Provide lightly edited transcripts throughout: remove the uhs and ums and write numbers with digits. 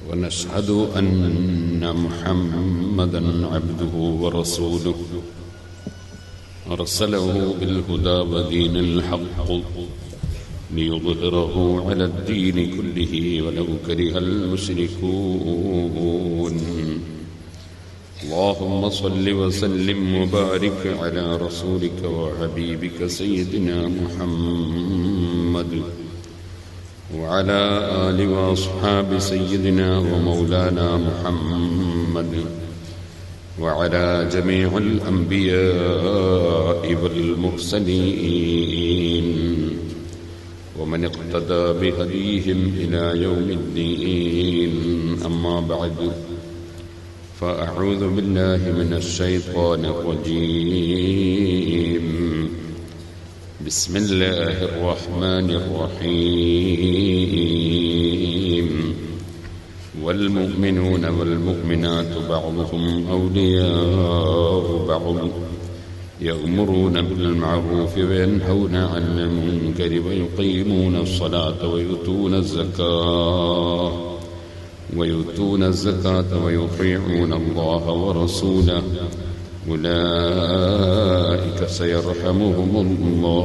ونشهد أن محمدا عبده ورسوله أرسله بالهدى ودين الحق ليظهره على الدين كله ولو كره المشركون. اللهم صل وسلم وبارك على رسولك وحبيبك سيدنا محمد وعلى آل وأصحاب سيدنا ومولانا محمد وعلى جميع الأنبياء والمرسلين ومن اقتدى بهديهم إلى يوم الدين. أما بعد، فأعوذ بالله من الشيطان الرجيم. بسم الله الرحمن الرحيم. والمؤمنون والمؤمنات بعضهم أولياء بعض يأمرون بالمعروف وينهون عن المنكر ويقيمون الصلاة ويؤتون الزكاة ويطيعون الله ورسوله أولئك سيرحمهم الله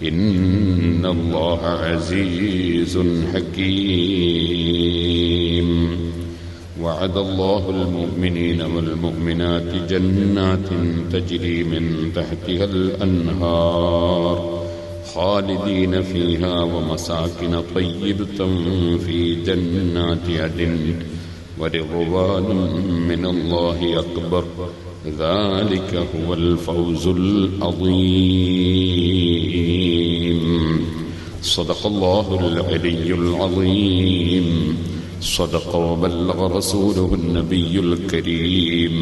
إن الله عزيز حكيم. وعد الله المؤمنين والمؤمنات جنات تجري من تحتها الأنهار خالدين فيها ومساكن طيبة في جنات عدن ورضوان من الله أكبر. ذلك هو الفوز العظيم. صدق الله العلي العظيم. صدق وبلغ رسوله النبي الكريم.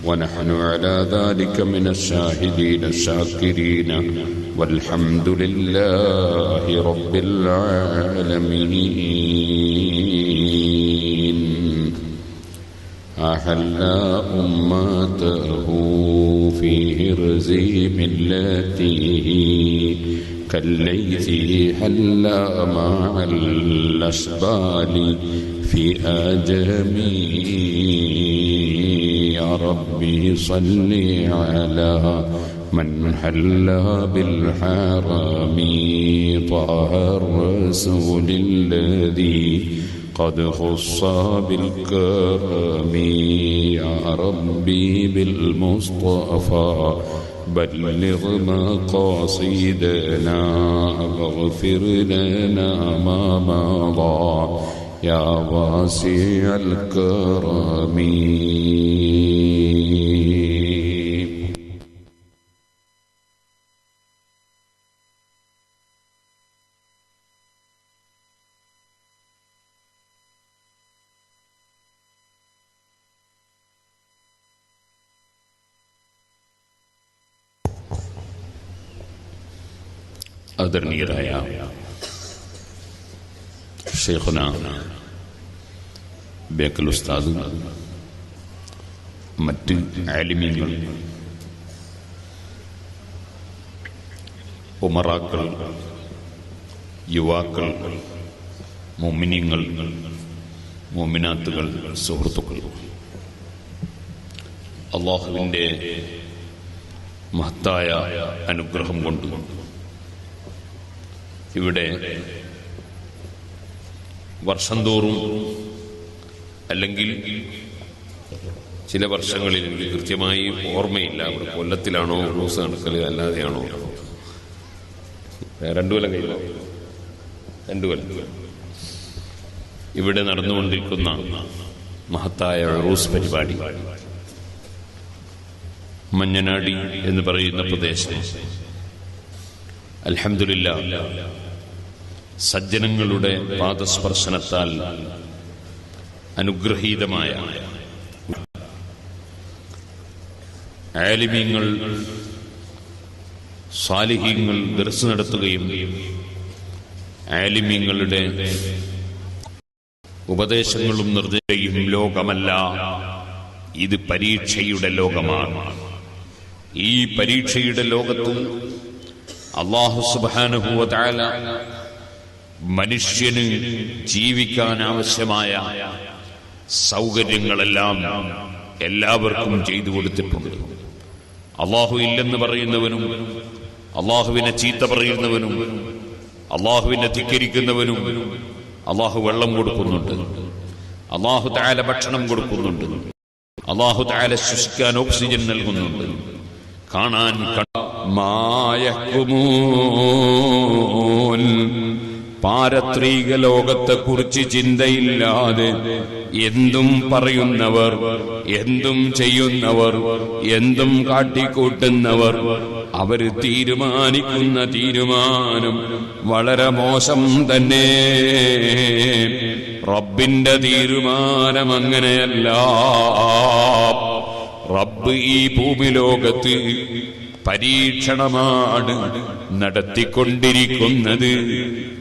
ونحن على ذلك من الشاهدين الشاكرين والحمد لله رب العالمين. أحل أمته في هرز ملته كالليث حلا مع الأشبال في آجمي. يا ربي صل على من حل بالحرم طه الرسول الذي قد خص بالكرم. يا ربي بالمصطفى بلغ مقاصدنا واغفر لنا ما مضى يا واسع الكرم. ആദരണീയരായ ഷെയ്ഖുന ബേക്കൽ ഉസ്താദ്, മറ്റ് ആലിമീങ്ങൾ, ഉമറാക്കൾ, യുവാക്കൾ, മുഅ്മിനീങ്ങൾ, മുഅ്മിനാത്തുകൾ, സുഹൃത്തുക്കൾ, അല്ലാഹുവിൻ്റെ മഹത്തായ അനുഗ്രഹം കൊണ്ട് ഇവിടെ വർഷം തോറും, അല്ലെങ്കിൽ ചില വർഷങ്ങളിൽ എനിക്ക് കൃത്യമായി ഓർമ്മയില്ല, ഇവിടെ കൊല്ലത്തിലാണോ ഉറൂസ് നടക്കൽ അല്ലാതെയാണോ, 2 കൊല്ലം കഴിഞ്ഞു, 2 കൊല്ലം ഇവിടെ നടന്നുകൊണ്ടിരിക്കുന്ന മഹത്തായ ഉറൂസ് പരിപാടി മഞ്ഞനാടി എന്ന് പറയുന്ന പ്രദേശം അൽഹംദുലില്ലാഹ് സജ്ജനങ്ങളുടെ പാദസ്പർശനത്താൽ അനുഗ്രഹീതമായ ആലിമീങ്ങൾ, സാലിഹീങ്ങൾ ദർസ് നടത്തുകയും ആലിമീങ്ങളുടെ ഉപദേശങ്ങളും നിർദ്ദേശവും ലോകമല്ല, ഇത് പരീക്ഷയുടെ ലോകമാണ്. ഈ പരീക്ഷയുടെ ലോകത്ത് അല്ലാഹു സുബ്ഹാനഹു വ തആല മനുഷ്യന് ജീവിക്കാൻ ആവശ്യമായ സൗകര്യങ്ങളെല്ലാം എല്ലാവർക്കും ചെയ്തു കൊടുത്തിട്ടുണ്ട്. അള്ളാഹു ഇല്ലെന്ന് പറയുന്നവനും അള്ളാഹുവിനെ ചീത്ത പറയുന്നവനും അള്ളാഹുവിനെ ധിക്കരിക്കുന്നവനും അള്ളാഹു വെള്ളം കൊടുക്കുന്നുണ്ട്, അള്ളാഹു തആല ഭക്ഷണം കൊടുക്കുന്നുണ്ട്, അള്ളാഹു തആല ശ്വസിക്കാൻ ഓക്സിജൻ നൽകുന്നുണ്ട്. കാണാൻ പാരത്രിക ലോകത്തെക്കുറിച്ച് ചിന്തയില്ലാതെ എന്തും പറയുന്നവർ, എന്തും ചെയ്യുന്നവർ, എന്തും കാട്ടിക്കൂട്ടുന്നവർ, അവര് തീരുമാനിക്കുന്ന തീരുമാനം വളരെ മോശം തന്നെ. റബ്ബിന്റെ തീരുമാനം അങ്ങനെയല്ല. റബ്ബ് ഈ ഭൂമി ലോകത്ത് പരീക്ഷണമാണ് നടത്തിക്കൊണ്ടിരിക്കുന്നത്.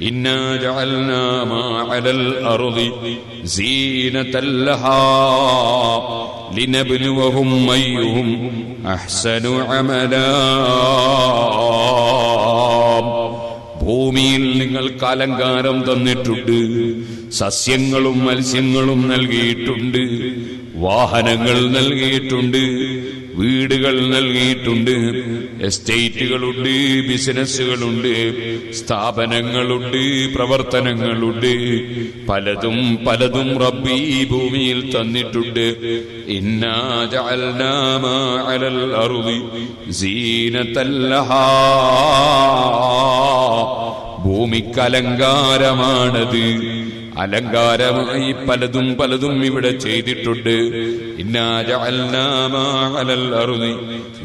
ഇന്നാ ജഅൽനാ മാ അലൽ അർളി സീനതൻ ലഹാ ലിനബ്ലുവഹും അയ്യുഹും അഹ്സനു അമലാ. ഭൂമിയിൽ നിങ്ങൾക്ക് അലങ്കാരം തന്നിട്ടുണ്ട്, സസ്യങ്ങളും മത്സ്യങ്ങളും നൽകിയിട്ടുണ്ട്, വാഹനങ്ങൾ നൽകിയിട്ടുണ്ട്, വീടുകൾ നൽകിയിട്ടുണ്ട്, എസ്റ്റേറ്റുകളുണ്ട്, ബിസിനസ്സുകളുണ്ട്, സ്ഥാപനങ്ങളുണ്ട്, പ്രവർത്തനങ്ങളുണ്ട്, പലതും പലതും റബ്ബ് ഈ ഭൂമിയിൽ തന്നിട്ടുണ്ട്. ഇന്നാ ജഅൽനാ മാ അലൽ അർളി സീനതൻ ലഹാ. ഭൂമിക്ക് അലങ്കാരമാണത്, അലങ്കാരമായി പലതും പലതും ഇവിടെ ചെയ്തിട്ടുണ്ട്. ഇന്നാ ജഅൽനാ മാ അലൽ അർളി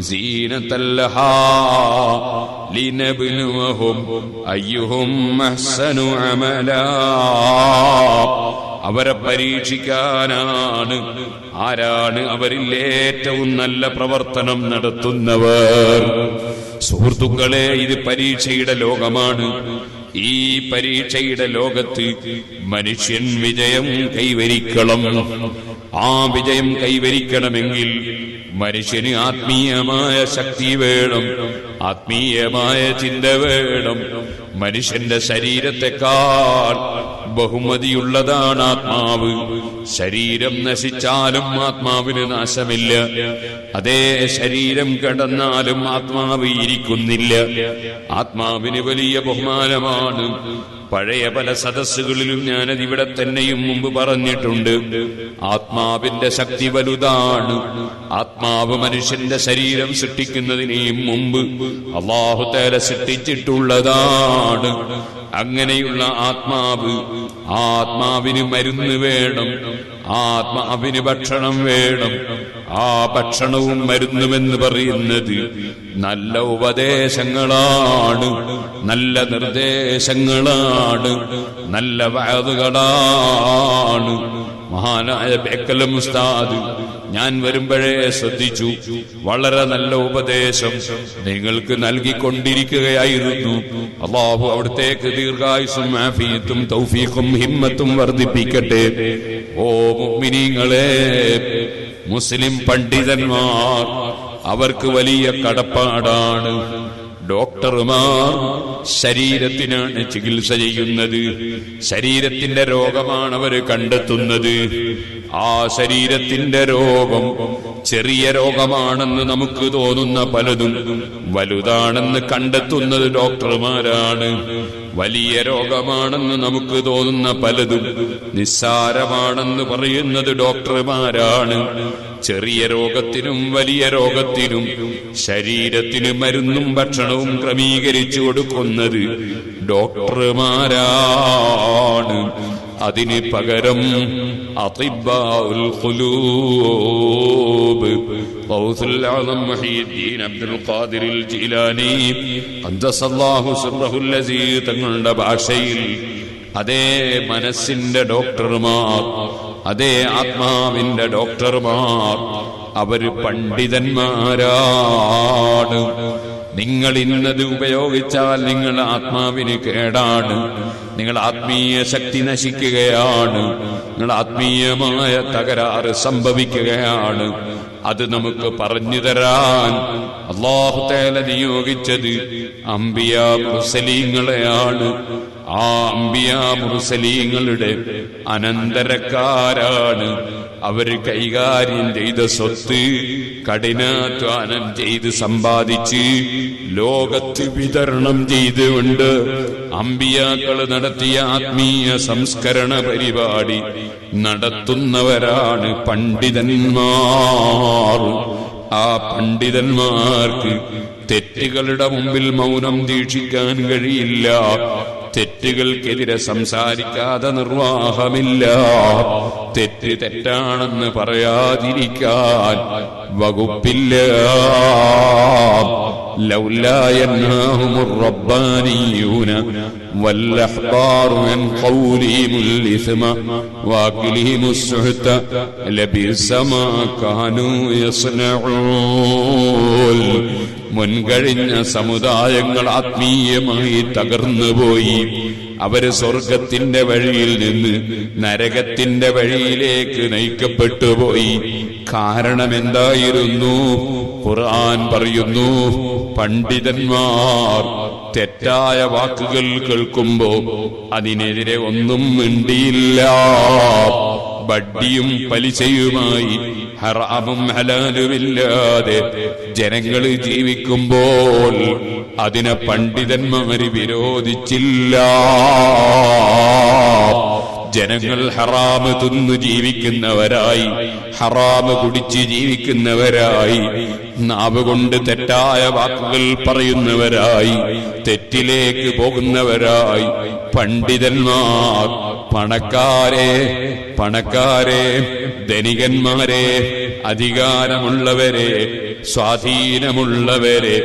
സീനതൻ ലഹാ ലിനബ്ലുവഹും അയ്യുഹും അഹ്സനു അമലാ. അവരെ പരീക്ഷിക്കാനാണ്. ആരാണ് അവരിൽ ഏറ്റവും നല്ല പ്രവർത്തനം നടത്തുന്നവർ? സുഹൃത്തുക്കളെ, ഇത് പരീക്ഷയുടെ ലോകമാണ്. ഈ പരീക്ഷയുടെ ലോകത്ത് മനുഷ്യൻ വിജയം കൈവരിക്കണം. ആ വിജയം കൈവരിക്കണമെങ്കിൽ മനുഷ്യന് ആത്മീയമായ ശക്തി വേണം, ആത്മീയമായ ചിന്ത വേണം. മനുഷ്യന്റെ ശരീരത്തെക്കാൾ ബഹുമതിയുള്ളതാണ് ആത്മാവ്. ശരീരം നശിച്ചാലും ആത്മാവിന് നാശമില്ല. അതേ ശരീരം കിടന്നാലും ആത്മാവ് ഇരിക്കുന്നില്ല. ആത്മാവിന് വലിയ ബഹുമാനമാണ്. പഴയ പല സദസ്സുകളിലും ഞാനത് ഇവിടെ തന്നെയും മുമ്പ് പറഞ്ഞിട്ടുണ്ട്. ആത്മാവിന്റെ ശക്തി വലുതാണ്. ആത്മാവ് മനുഷ്യന്റെ ശരീരം സൃഷ്ടിക്കുന്നതിനേയും മുമ്പ് അല്ലാഹു തആല സൃഷ്ടിച്ചിട്ടുള്ളതാണ്. അങ്ങനെയുള്ള ആത്മാവ്, ആത്മാവിന് മരുന്ന് വേണം, ആത്മാവിന് ഭക്ഷണം വേണം. ആ ഭക്ഷണവും മരുന്നുമെന്ന് പറയുന്നത് നല്ല ഉപദേശങ്ങളാണ്, നല്ല നിർദ്ദേശങ്ങളാണ്, നല്ല വഅദുകളാണ്. മഹാനായ ബേക്കലം ഉസ്താദ് ഞാൻ വരുമ്പോഴേ ശ്രദ്ധിച്ചു, വളരെ നല്ല ഉപദേശം നിങ്ങൾക്ക് നൽകിക്കൊണ്ടിരിക്കുകയായിരുന്നു. അല്ലാഹു അവിടുത്തേക്ക് ദീർഘായുസ്സും ആഫിയത്തും തൗഫീഖും ഹിമ്മത്തും വർദ്ധിപ്പിക്കട്ടെ. ഓ മുഅ്മിനീങ്ങളെ, മുസ്ലിം പണ്ഡിതന്മാർ അവർക്ക് വലിയ കടപ്പാടാണ്. ഡോക്ടർമാർ ശരീരത്തിനാണ് ചികിത്സ ചെയ്യുന്നത്. ശരീരത്തിന്റെ രോഗമാണ് അവർ കണ്ടെത്തുന്നത്. ആ ശരീരത്തിന്റെ രോഗം ചെറിയ രോഗമാണെന്ന് നമുക്ക് തോന്നുന്ന പലതും വലുതാണെന്ന് കണ്ടെത്തുന്നത് ഡോക്ടർമാരാണ്. വലിയ രോഗമാണെന്ന് നമുക്ക് തോന്നുന്ന പലതും നിസ്സാരമാണെന്ന് പറയുന്നത് ഡോക്ടർമാരാണ്. ചെറിയ രോഗത്തിനും വലിയ രോഗത്തിനും ശരീരത്തിന് മരുന്നും ഭക്ഷണവും ക്രമീകരിച്ചു കൊടുക്കുന്നത് ഡോക്ടർമാരാണ്. അതിന് പകരം അതിബ്ബാഉൽ ഖുലൂബ് ഖൗസുൽ അഅ്ലം മുഹീദ്ദീൻ അബ്ദുൽ ഖാദിർ ജീലാനി ഖദ്ദസല്ലാഹു സിർറഹുൽ അസീസ് തങ്ങളുടെ ഭാഷയിൽ അതേ മനസ്സിന്റെ ഡോക്ടർമാർ, അതേ ആത്മാവിന്റെ ഡോക്ടർമാർ, അവര് പണ്ഡിതന്മാരാണ്. നിങ്ങൾ ഇന്നത് ഉപയോഗിച്ചാൽ നിങ്ങൾ ആത്മാവിന് കേടാണ്, നിങ്ങൾ ആത്മീയ ശക്തി നശിക്കുകയാണ്, നിങ്ങൾ ആത്മീയമായ തകരാറ് സംഭവിക്കുകയാണ്. അത് നമുക്ക് പറഞ്ഞു തരാൻ അല്ലാഹു തആല നിയോഗിച്ചത് അംബിയാ മുർസലീങ്ങളെയാണ്. ആ അംബിയാ മുർസലീങ്ങളുടെ അനന്തരക്കാരാണ്. അവര് കൈകാര്യം ചെയ്ത സ്വത്ത് കഠിനാധ്വാനം ചെയ്ത് സമ്പാദിച്ച് ലോകത്ത് വിതരണം ചെയ്തുകൊണ്ട് അമ്പിയാക്കൾ നടത്തിയ ആത്മീയ സംസ്കരണ പരിപാടി നടത്തുന്നവരാണ് പണ്ഡിതന്മാർ. ആ പണ്ഡിതന്മാർക്ക് തെറ്റുകളുടെ മുമ്പിൽ മൗനം ദീക്ഷിക്കാൻ കഴിയില്ല. തെറ്റുകൾക്കെതിരെ സംസാരിക്കാതെ നിർവാഹമില്ല. തെറ്റ് തെറ്റാണെന്ന് പറയാതിരിക്കാൻ വകുപ്പില്ല. ലൗലാ യൻഹാഹുമുർ റബ്ബാനിയൂന വല്ലഹ്ബാറു അൻ ഖൗലിഹിമുൽ ഇസ്മ വഅഖ്ലിഹിമുസ് സുഹ്ത ലബിസ മാ കാനൂ യസ്നഊൻ. മുൻകഴിഞ്ഞ സമുദായങ്ങൾ ആത്മീയമായി തകർന്നുപോയി. അവര് സ്വർഗത്തിന്റെ വഴിയിൽ നിന്ന് നരകത്തിന്റെ വഴിയിലേക്ക് നയിക്കപ്പെട്ടുപോയി. കാരണം എന്തായിരുന്നു? ഖുർആൻ പറയുന്നു, പണ്ഡിതന്മാർ തെറ്റായ വാക്കുകൾ കേൾക്കുമ്പോ അതിനെതിരെ ഒന്നും മിണ്ടിയില്ല. ബഡ്ഡിയും പലിശയുമായി ഹറാമും ഹലാലുമില്ലാതെ ജനങ്ങൾ ജീവിക്കുമ്പോൾ അതിനെ പണ്ഡിതന്മാര് വിരോധിച്ചില്ല. ജനങ്ങൾ ഹറാമ് തിന്നു ജീവിക്കുന്നവരായി, ഹറാമ് കുടിച്ച് ജീവിക്കുന്നവരായി, നാവ് കൊണ്ട് തെറ്റായ വാക്കുകൾ പറയുന്നവരായി, തെറ്റിലേക്ക് പോകുന്നവരായി പണ്ഡിതന്മാർ പണക്കാരെ ധനികന്മാരെ അധികാരമുള്ളവരെ സ്വാധീനമുള്ളവരെ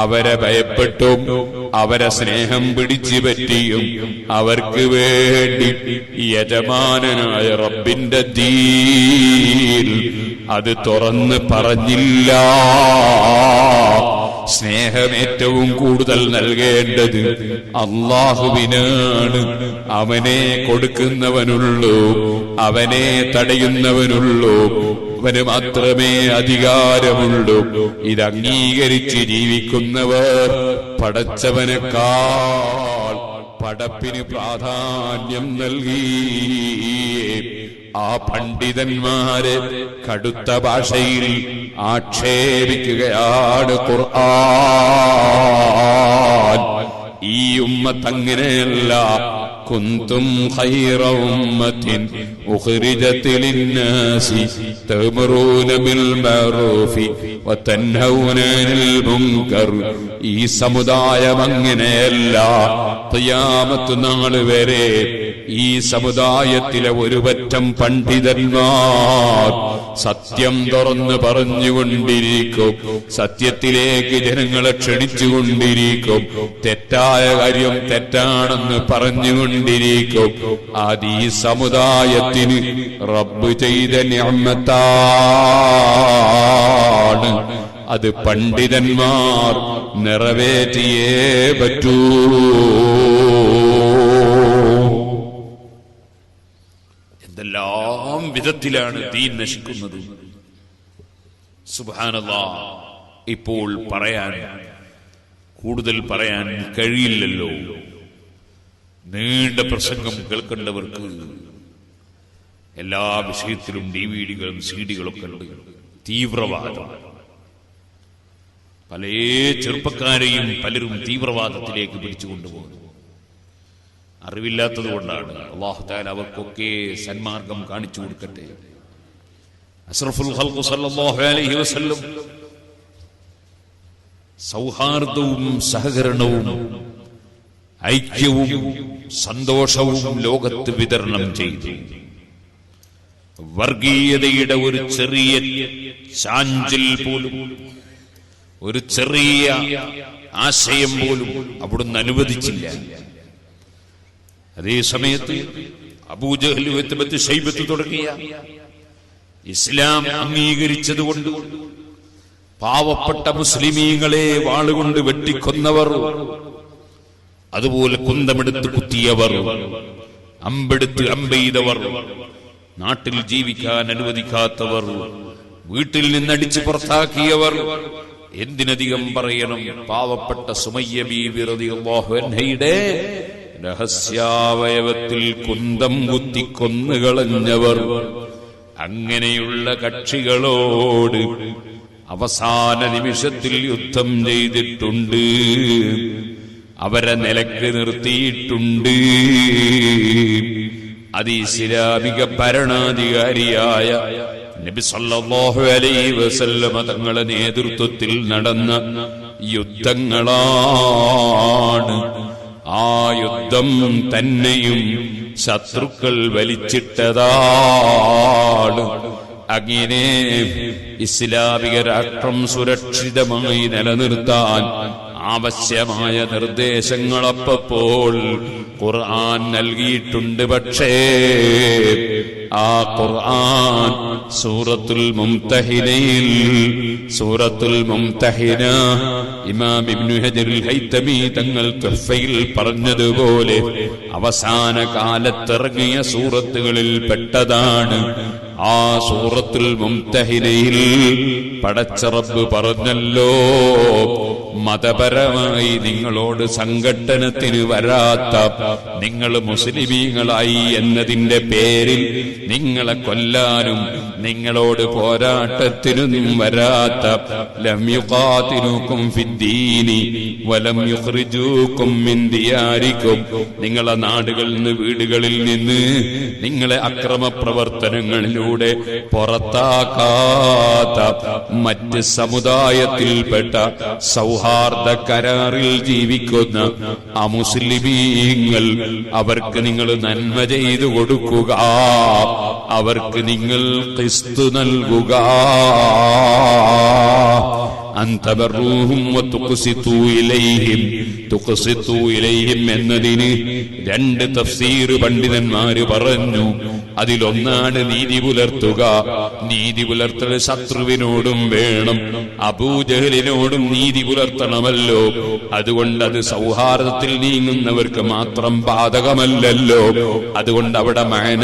അവരെ ഭയപ്പെട്ടും അവരെ സ്നേഹം പിടിച്ചു പറ്റിയും അവർക്ക് വേണ്ടി യജമാനനായ റബ്ബിന്റെ ദീൻ അത് തുറന്ന് പറഞ്ഞില്ല. സ്നേഹം ഏറ്റവും കൂടുതൽ നൽകേണ്ടത് അല്ലാഹുവിനാണ്. അവനെ കൊടുക്കുന്നവനുള്ളൂ, അവനെ തടയുന്നവനുള്ളൂ, അവന് മാത്രമേ അധികാരമുള്ളൂ. ഇത് അംഗീകരിച്ച് ജീവിക്കുന്നവർ പടച്ചവനേക്കാൾ പടപ്പിന് പ്രാധാന്യം നൽകി. ആ പണ്ഡിതന്മാരെ കടുത്ത ഭാഷയിൽ ആക്ഷേപിക്കുകയാണ് ഖുർആൻ. ഈ ഉമ്മത്ത് അങ്ങനെയല്ല. കുന്തും ഖൈറ ഉമ്മത്തിൻ ഉഖ്രിജത് ലിന്നാസി തഅ്മുറൂന ബിൽ മഅറൂഫി വതൻഹൗന അനിൽ മുൻകർ. ഈ സമുദായം അങ്ങനെയല്ല. ഖിയാമത്ത് നാൾ വരെ ഈ സമുദായത്തിലെ ഒരു പറ്റം പണ്ഡിതന്മാർ സത്യം തുറന്ന് പറഞ്ഞുകൊണ്ടിരിക്കും, സത്യത്തിലേക്ക് ജനങ്ങളെ ക്ഷണിച്ചുകൊണ്ടിരിക്കും, തെറ്റായ കാര്യം തെറ്റാണെന്ന് പറഞ്ഞുകൊണ്ടിരിക്കും. അത് ഈ സമുദായത്തിന് റബ്ബ് ചെയ്ത നിഅമത്താണ്. അത് പണ്ഡിതന്മാർ നിറവേറ്റിയേ പറ്റൂ. എന്തെല്ലാം വിധത്തിലാണ് ദീൻ നശിക്കുന്നത്. സുബ്ഹാനല്ലാഹ്. ഇപ്പോൾ കൂടുതൽ പറയാൻ കഴിയില്ലല്ലോ. നീണ്ട പ്രസംഗം കേൾക്കേണ്ടവർക്ക് എല്ലാ വിഷയത്തിലും DVD-കളും CD-കളൊക്കെ ഉണ്ട്. തീവ്രവാദം, പല ചെറുപ്പക്കാരെയും പലരും തീവ്രവാദത്തിലേക്ക് പിടിച്ചുകൊണ്ടുപോകുന്നു. അറിവില്ലാത്തത് കൊണ്ടാണ്. അല്ലാഹു തആല അവർക്കൊക്കെ സന്മാർഗം കാണിച്ചു കൊടുക്കട്ടെ. അഷ്റഫുൽ ഖൽഖ് സല്ലല്ലാഹു അലൈഹി വസല്ലം സൗഹാർദ്ദവും സഹകരണവും ഐക്യവും സന്തോഷവും ലോകത്ത് വിതരണം ചെയ്തു. വർഗീയതയുടെ ഒരു ചെറിയ ചാഞ്ചൽ പോലും, ഒരു ചെറിയ ആശയം പോലും അവിടുന്ന് അനുവദിച്ചില്ല. അതേ സമയത്ത് അബൂജഹൽ, ഉത്ബത്ത്, ശൈബത്ത് തുടങ്ങിയ ഇസ്ലാം അംഗീകരിച്ചതുകൊണ്ട് പാവപ്പെട്ട മുസ്ലിമീങ്ങളെ വാളുകൊണ്ട് വെട്ടിക്കൊന്നവർ അതുപോലെ കുന്തമെടുത്ത് കുത്തിയവർ, അമ്പെടുത്ത് അമ്പെയ്തവർ, നാട്ടിൽ ജീവിക്കാൻ അനുവദിക്കാത്തവർ, വീട്ടിൽ നിന്നടിച്ച് പുറത്താക്കിയവർ, എന്തിനധികം പറയണം പാവപ്പെട്ട സുമയ്യ ബീവി റളിയല്ലാഹു അൻഹയുടെ രഹസ്യാവയവത്തിൽ കുന്തം കുത്തി കൊന്നുകളഞ്ഞവർ. അങ്ങനെയുള്ള കക്ഷികളോട് അവസാന നിമിഷത്തിൽ യുദ്ധം ചെയ്തിട്ടുണ്ട്, അവരെ നിലക്ക് നിർത്തിയിട്ടുണ്ട്. അത് ഇസ്ലാമിക ഭരണാധികാരിയായ നബി സല്ലല്ലാഹു അലൈഹി വസല്ലമ തങ്ങളുടെ നേതൃത്വത്തിൽ നടന്ന യുദ്ധങ്ങളാണ്. ആ യുദ്ധം തന്നെയും ശത്രുക്കൾ വലിച്ചിട്ടതാണ്. അങ്ങനെ ഇസ്ലാമിക രാഷ്ട്രം സുരക്ഷിതമായി നിലനിർത്താൻ ആവശ്യമായ നിർദ്ദേശങ്ങൾ അപ്പോൾ ഖുർആൻ നൽകിയിട്ടുണ്ട്. പക്ഷേ ആ ഖുർആൻ സൂറത്തുൽ മുംതഹിന ഇമാം ഇബ്നു ഹജറുൽ ഹൈതമി തങ്ങൾ തുഹ്ഫയിൽ പറഞ്ഞതുപോലെ അവസാന കാലത്തിറങ്ങിയ സൂറത്തുകളിൽ പെട്ടതാണ്. ആ സൂറത്തുൽ മുംതഹിനയിൽ പടച്ച റബ്ബ് പറഞ്ഞല്ലോ, മതപരമായി നിങ്ങളോട് സംഘട്ടനത്തിന് വരാത്ത, നിങ്ങൾ മുസ്ലിമീങ്ങളായി എന്നതിന്റെ പേരിൽ നിങ്ങളെ കൊല്ലാനും നിങ്ങളോട് പോരാട്ടത്തിനും വരാത്ത, ലം യുഖാതിലൂകും ഫിദ്ദീനി വലം യുഖ്രിജൂകും മിൻ ദിയാരികും, നിങ്ങളെ നാടുകളിൽ നിന്ന് വീടുകളിൽ നിന്ന് നിങ്ങളെ അക്രമ പ്രവർത്തനങ്ങളിലൂടെ പുറത്താക്കാത്ത മറ്റ് സമുദായത്തിൽപ്പെട്ട സൗഹാർദ്ദ കരാറിൽ ജീവിക്കുന്ന അമുസ്ലിമീങ്ങൾ, അവർക്ക് നിങ്ങൾ നന്മ ചെയ്തു കൊടുക്കുക, അവർക്ക് നിങ്ങൾ ഖിസ്ത് നൽകുക. അൻതബറൂഹും വതുഖ്സിതു ഇലൈഹിം എന്നതിന് രണ്ട് തഫ്സീർ പണ്ഡിതന്മാര് പറഞ്ഞു. അതിലൊന്നാണ് നീതി പുലർത്തുക. നീതി പുലർത്തൽ ശത്രുവിനോടും വേണം, അബൂജഹലിനോടും നീതി പുലർത്തണമല്ലോ. അതുകൊണ്ട് അത് സൗഹാർദ്ദത്തിൽ നീങ്ങുന്നവർക്ക് മാത്രം ബാധകമല്ലല്ലോ. അതുകൊണ്ട് അവിടെ മഅന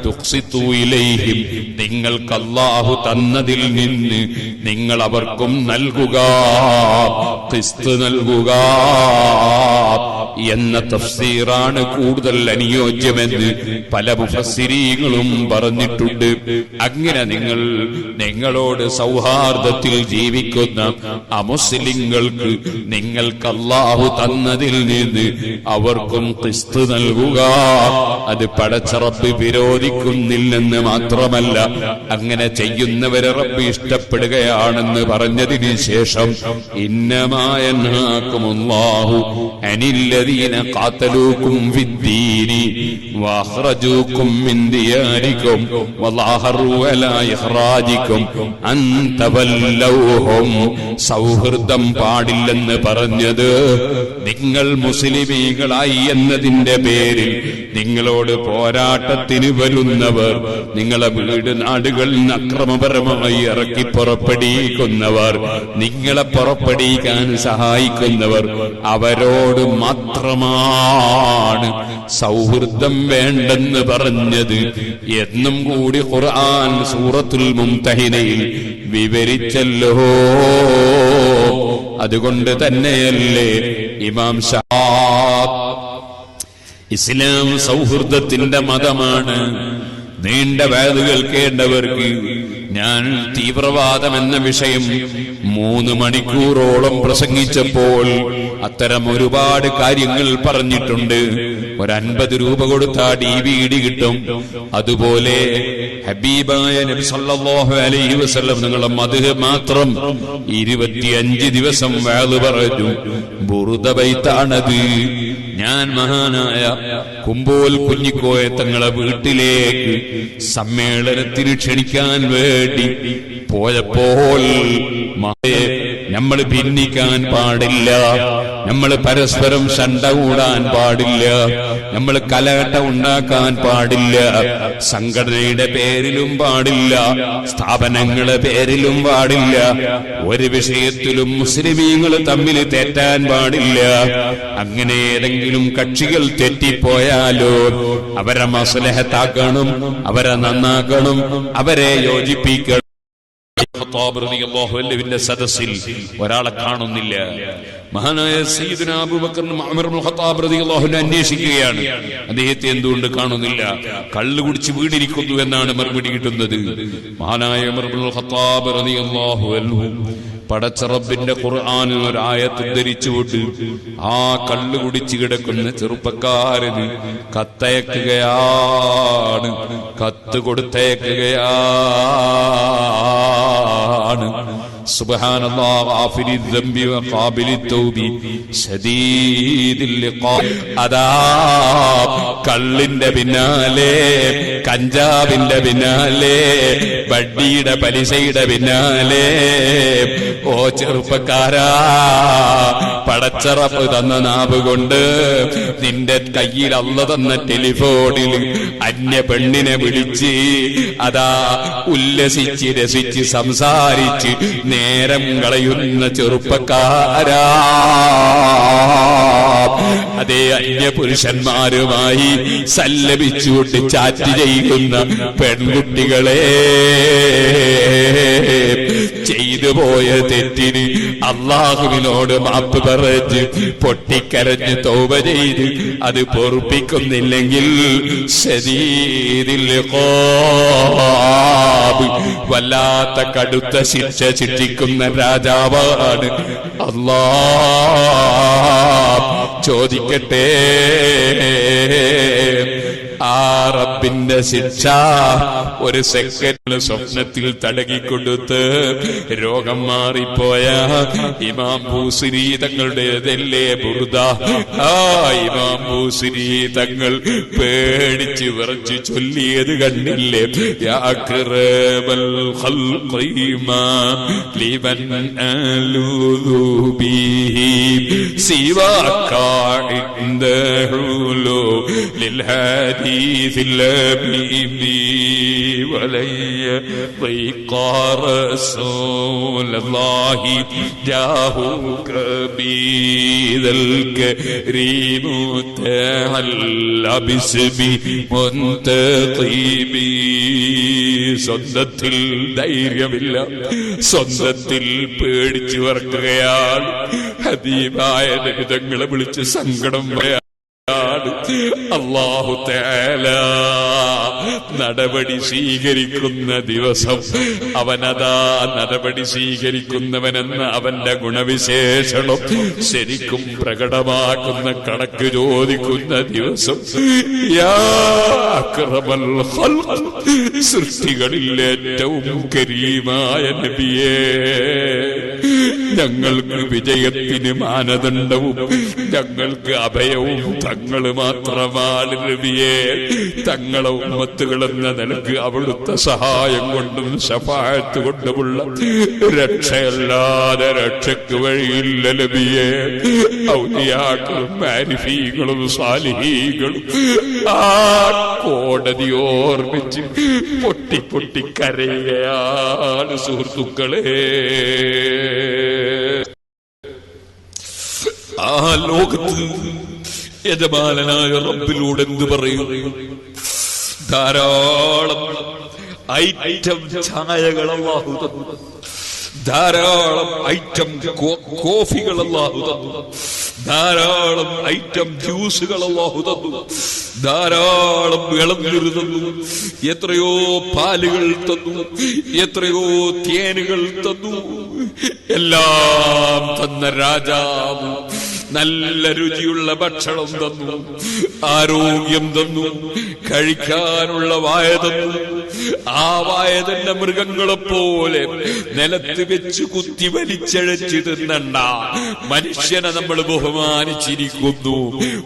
തുഖ്സിതു ഇലൈഹിം, നിങ്ങൾക്ക് അല്ലാഹു തന്നതിൽ നിന്ന് നിങ്ങൾ അവർക്കും നൽകുക, ഖിസ്ത് നൽകുക എന്ന തഫ്സീറാണ് കൂടുതൽ അനുയോജ്യമെന്ന് പല മുഫസ്സിരീങ്ങളും പറഞ്ഞിട്ടുണ്ട്. അങ്ങനെ നിങ്ങളോട് സൗഹാർദ്ദത്തിൽ ജീവിക്കുന്ന അമുസ്ലിങ്ങൾക്ക് നിങ്ങൾക്ക് അല്ലാഹു തന്നതിൽ നിന്ന് അവർക്കും ഖിസ്ത് നൽകുക. അത് പടച്ച റബ്ബ് വിരോധിക്കുന്നില്ലെന്ന് മാത്രമല്ല, അങ്ങനെ ചെയ്യുന്നവരെ റബ്ബ് ഇഷ്ടപ്പെടുകയാണെന്ന് പറഞ്ഞതിന് ശേഷം ഇന്നമാ യൻഹാകുമുല്ലാഹു അനില്ലദീന ഖാതലൂകും ഫിദ്ദീനി വഅഖ്റജൂകും മിൻ ദിയാരികും വളാഹറു അലാ ഇഖ്റാജികും അൻ തവല്ലൗഹും. സൗഹൃദം പാടില്ലെന്ന് പറഞ്ഞത് നിങ്ങൾ മുസ്ലിമീങ്ങളായി എന്നതിന്റെ പേരിൽ നിങ്ങളോട് പോരാട്ടത്തിന് വരുന്നവർ, നിങ്ങളെ വീട് നാടുകളിൽ നിന്ന് അക്രമപരമായി ഇറക്കി പുറപ്പെടിക്കുന്നവർ, നിങ്ങളെ പുറപ്പെടിക്കാൻ സഹായിക്കുന്നവർ, അവരോട് മാത്രമാണ് സൗഹൃദം വേണ്ടെന്ന് പറഞ്ഞത് എന്നും കൂടി ഖുർആൻ സൂറത്തുൽ മുംതഹിനയിൽ വിവരിച്ചല്ലോ. അതുകൊണ്ട് തന്നെയല്ലേ ഇമാം ഷാബ് ഇസ്ലാം സൗഹൃദത്തിന്റെ മതമാണ്. നീണ്ട വഅദ് കേൾക്കേണ്ടവർക്ക് ഞാൻ തീവ്രവാദം എന്ന വിഷയം 3 മണിക്കൂറോളം പ്രസംഗിച്ചപ്പോൾ അത്തരം ഒരുപാട് കാര്യങ്ങൾ പറഞ്ഞിട്ടുണ്ട്. 50 രൂപ കൊടുത്താൽ DVD കിട്ടും. അതുപോലെ ഹബീബായ നബി സല്ലല്ലാഹു അലൈഹി വസല്ലം നിങ്ങളുടെ മദ്ഹ് മാത്രം 25 ദിവസം വഅദ് പറഞ്ഞു. ബുറുദ ബൈത്താണത്. ഞാൻ മഹാനായ കുമ്പോൽ കുഞ്ഞിക്കോയ തങ്ങളെ വീട്ടിലേക്ക് സമ്മേളനത്തിന് ക്ഷണിക്കാൻ വേണ്ടി പോയപ്പോൾ നമ്മൾ ഭിന്നിക്കാൻ പാടില്ല, നമ്മൾ പരസ്പരം ശണ്ട കൂടാൻ പാടില്ല, നമ്മൾ കലകട്ട ഉണ്ടാക്കാൻ പാടില്ല, സംഘടനയുടെ പേരിലും പാടില്ല, സ്ഥാപനങ്ങളുടെ പേരിലും പാടില്ല, ഒരു വിഷയത്തിലും മുസ്ലിമീങ്ങൾ തമ്മിൽ തെറ്റാൻ പാടില്ല. അങ്ങനെ ഏതെങ്കിലും കക്ഷികൾ തെറ്റിപ്പോയാലോ അവരെ മസ്ലഹത്താക്കണം, അവരെ നന്നാക്കണം, അവരെ യോജിപ്പിക്കണം. സദസ്സിൽ ഒരാളെ കാണുന്നില്ല. മഹാനായ സയ്യിദുനാ അബൂബക്കർ ഉമർ ഇബ്നുൽ ഖത്താബ് റളിയല്ലാഹു അൻഹു അന്വേഷിക്കുകയാണ്, അദ്ദേഹത്തെ എന്തുകൊണ്ട് കാണുന്നില്ല? കള്ളു കുടിച്ച് വീണിരിക്കുന്നു എന്നാണ് മറുപടി കിട്ടുന്നത്. മഹാനായ ഉമർ ഇബ്നുൽ ഖത്താബ് റളിയല്ലാഹു അൻഹു പടച്ച റബ്ബിന്റെ ഖുർആനിൽ ഒരു ആയത്ത് ഉദ്ധരിച്ചുകൊണ്ട് ആ കള്ളു കുടിച്ച് കിടക്കുന്ന ചെറുപ്പക്കാരന് കത്തയക്കുകയാണ്, കത്ത് കൊടുത്തയക്കുകയാണ്. സുബ്ഹാനല്ലാഹ് ഗാഫിരി ദംബി വഖാബിലി തൗബി ശദീദിൽ ലിഖാബ്. അതാ കള്ളിന്റെ പിന്നാലെ, കഞ്ചാവിന്റെ പിന്നാലെ, വട്ടിയുടെ പലിശയുടെ പിന്നാലെ, ഓ ചെറുപ്പക്കാരാ, പടച്ചറപ്പ് തന്ന നാവ് കൊണ്ട് നിന്റെ കയ്യിൽ അള്ള തന്ന ടെലിഫോണിൽ അന്യ പെണ്ണിനെ വിളിച്ച് അതാ ഉല്ലസിച്ച് രസിച്ച് സംസാരിച്ച് നേരം കളയുന്ന ചെറുപ്പക്കാരാ, അതേ അന്യപുരുഷന്മാരുമായി സല്ലപിച്ചുകൊണ്ട് ചാറ്റ് ചെയ്യുന്ന പെൺകുട്ടികളെ, ചെയ്തു പോയ തെറ്റിന് അള്ളാഹുവിനോട് മാപ്പ് പറഞ്ഞ് പൊട്ടിക്കരഞ്ഞ് തൗബ ചെയ്ത് അത് പൊറുപ്പിക്കുന്നില്ലെങ്കിൽ ശദീദിൽ ഇഖാബ്, വല്ലാത്ത കടുത്ത ശിക്ഷ ശിക്ഷിക്കുന്ന രാജാവാണ് അല്ലാഹ്. ചോദിക്കട്ടെ, ആ റബ്ബിന്റെ ശിക്ഷ ഒരു സെക്കൻഡ് സ്വപ്നത്തിൽ തടകിക്കൊടുത്ത് രോഗം മാറിപ്പോയ ഇമാം ബൂസിരി തങ്ങളുടേതല്ലേ ബുർദ? ആ ഇമാം ബൂസിരി തങ്ങൾ പേടിച്ച് വിറച്ച് ചൊല്ലിയത് കണ്ടില്ലേ? യാ അക്റമൽ ഖൽഖി മാ ലിമൻ അലൂദു ബിഹി സിവാക ഇൻദഹുലു ലിൽ حديث اللبيب ولي ضيق رسول الله جاهك بذا الكريم تعالى باسمي منتقبي. സ്വന്തത്തിൽ ധൈര്യമില്ല, സ്വന്തത്തിൽ പേടിച്ചു വറക്കുകയാണ്. ഹബീബായ നബിതങ്ങളെ വിളിച്ച് സങ്കടം പറയാൻ അല്ലാഹു തആല നടപടി സ്വീകരിക്കുന്ന ദിവസം അവനതാ നടപടി സ്വീകരിക്കുന്നവനെന്ന അവന്റെ ഗുണവിശേഷണം ശരിക്കും പ്രകടമാക്കുന്ന കണക്ക് ചോദിക്കുന്ന ദിവസം. യാ അക്റമൽ ഖൽഖ്, സൃഷ്ടികളിൽ ഏറ്റവും കരീമായ നബിയേ, ഞങ്ങൾക്ക് വിജയത്തിന് മാനദണ്ഡവും ഞങ്ങൾക്ക് അഭയവും തങ്ങള് മാത്രമാണ് നബിയേ. തങ്ങളെ ഉമ്മത്തുകളെന്ന നിലക്ക് അവിടുത്തെ സഹായം കൊണ്ടും ശഫാഅത്ത് കൊണ്ടുമുള്ള രക്ഷയല്ലാതെ രക്ഷയ്ക്ക് വഴിയില്ല നബിയേ. ഔലിയാക്കളും ആരിഫീകളും സാലിഹീകളും ആ കോടതി ഓർമ്മിച്ച് പൊട്ടി പൊട്ടി കരയുകയാണ് സുഹൃത്തുക്കളെ. ആ ലോകത്ത് യജമാനായ റബ്ബിലൂടെ എന്ത് പറയും? ധാരാളം ഐറ്റം ചായകൾ അല്ലാഹു തന്നു, ധാരാളം ഐറ്റം കോഫികൾ അല്ലാഹു തന്നു, ധാരാളം ഐറ്റം ജ്യൂസുകൾ അല്ലാഹു തന്നു, ധാരാളം ഇളനീര് തന്നു, എത്രയോ പാലുകൾ തന്നു, എത്രയോ തേനുകൾ തന്നു. എല്ലാം തന്ന രാജാവ് നല്ല രുചിയുള്ള ഭക്ഷണം തന്നു, ആരോഗ്യം തന്നു, കഴിക്കാനുള്ള വായ തന്നു. ആ വായ തന്നെ മൃഗങ്ങളെപ്പോലെ നിലത്ത് വെച്ച് കുത്തി വലിച്ചഴച്ച് തിന്നണ്ട. മനുഷ്യനെ നമ്മൾ ബഹുമാനിച്ചിരിക്കുന്നു.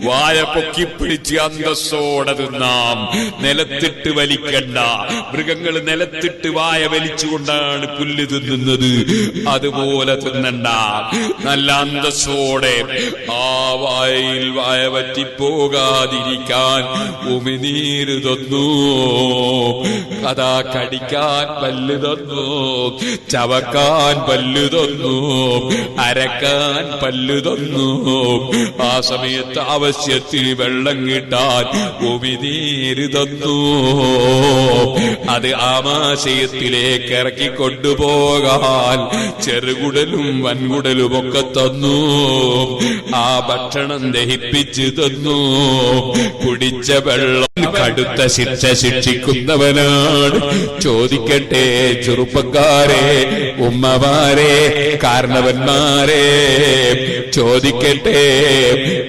വായ പൊക്കിപ്പിടിച്ച് അന്തസ്സോടെ തിന്നാം, നിലത്തിട്ട് വലിക്കണ്ട. മൃഗങ്ങൾ നിലത്തിട്ട് വായ വലിച്ചുകൊണ്ടാണ് പുല്ല് തിന്നുന്നത്, അതുപോലെ തിന്നണ്ട. നല്ല അന്തസ്സോടെ ആ വായയിൽ വായ പറ്റിപ്പോകാതിരിക്കാൻ ഉമിനീര് തന്നു. അതാ കടിക്കാൻ പല്ല് തന്നു, ചവക്കാൻ പല്ല് തന്നു, അരക്കാൻ പല്ല് തന്നു. ആ സമയത്ത് ആവശ്യത്തിന് വെള്ളം കിട്ടാൻ ഉമിനീര് തന്നു. അത് ആമാശയത്തിലേക്ക് ഇറക്കിക്കൊണ്ടുപോകാൻ ചെറുകുടലും വൻകുടലും ഒക്കെ തന്നു. ആ ഭക്ഷണം ദഹിപ്പിച്ച് തന്നു. കുടിച്ച വെള്ളം കടുത്ത ശിക്ഷ ശിക്ഷിക്കുന്നവനാണ്. ചോദിക്കട്ടെ ചെറുപ്പക്കാരെ, ഉമ്മമാരെ, കാരണവന്മാരെ, ചോദിക്കട്ടെ,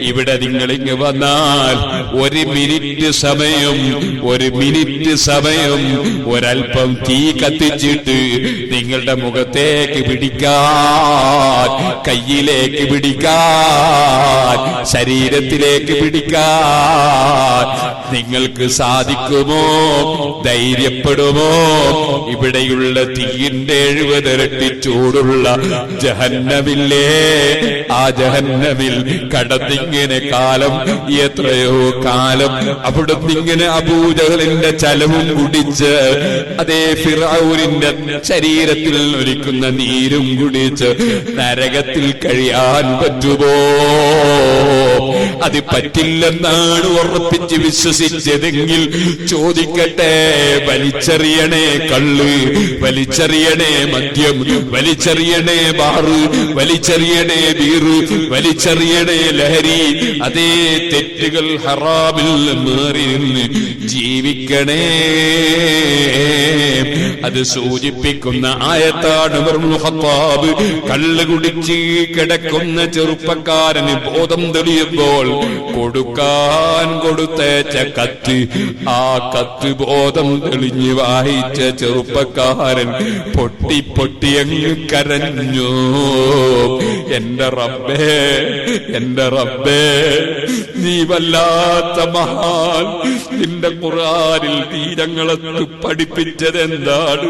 ഇവിടെ നിങ്ങളിങ്ങ് വന്നാൽ ഒരു മിനിറ്റ് സമയം ഒരൽപ്പം തീ കത്തിച്ചിട്ട് നിങ്ങളുടെ മുഖത്തേക്ക് പിടിക്കാൻ, കയ്യിലേക്ക് പിടിക്കാൻ, ശരീരത്തിലേക്ക് പിടിക്കാൻ നിങ്ങൾക്ക് സാധിക്കുമോ? ധൈര്യപ്പെടുമോ? ഇവിടെയുള്ള തീയിന്റെ 70 ഇരട്ടി ചൂടുള്ള ജഹന്നമില്ലേ? ആ ജഹന്നമിൽ കടന്നിങ്ങനെ കാലം, എത്രയോ കാലം അവിടുന്ന് ഇങ്ങനെ അബൂജഹലിന്റെ ചലവും കുടിച്ച്, അതേ ഫിറഔനിന്റെ ശരീരത്തിൽ ഒലിക്കുന്ന നീരും കുടിച്ച് നരകത്തിൽ കഴിയാൻ പറ്റുമോ? അത് പറ്റില്ലെന്നാണ് ഉറപ്പിച്ച് വിശ്വസിച്ചതെങ്കിൽ ചോദിക്കട്ടെ, വലിച്ചെറിയണേ കള്ള്, വലിച്ചെറിയണേ മദ്യം, വലിച്ചെറിയണേ ബാറ്, വലിച്ചെറിയണേ ബീറ്, വലിച്ചെറിയണേ ലഹരി. അതേ തെറ്റുകൾ ഹറാമിൽ മാറി നിന്ന് ജീവിക്കണേ. അത് സൂചിപ്പിക്കുന്ന ആയത്താണ് ഉമർ ഇബ്നുൽ ഖത്താബ് കള്ള് കുടിച്ച് കിടക്കുന്ന ചെറുപ്പക്കാരന് ബോധം തെളിയുമ്പോൾ കൊടുക്കാൻ കൊടുത്തേച്ച കത്ത്, ആ കത്ത് ബോധം തെളിഞ്ഞ് വായിച്ച ചെറുപ്പക്കാരൻ പൊട്ടി പൊട്ടിയങ്ങ് കരഞ്ഞു. എന്റെ റബ്ബേ, എന്റെ റബ്ബേ, നീ വല്ലാത്ത മഹാൻ. നിന്റെ ഖുർആനിൽ നീ ഞങ്ങളെ പഠിപ്പിച്ചത് എന്താണ്?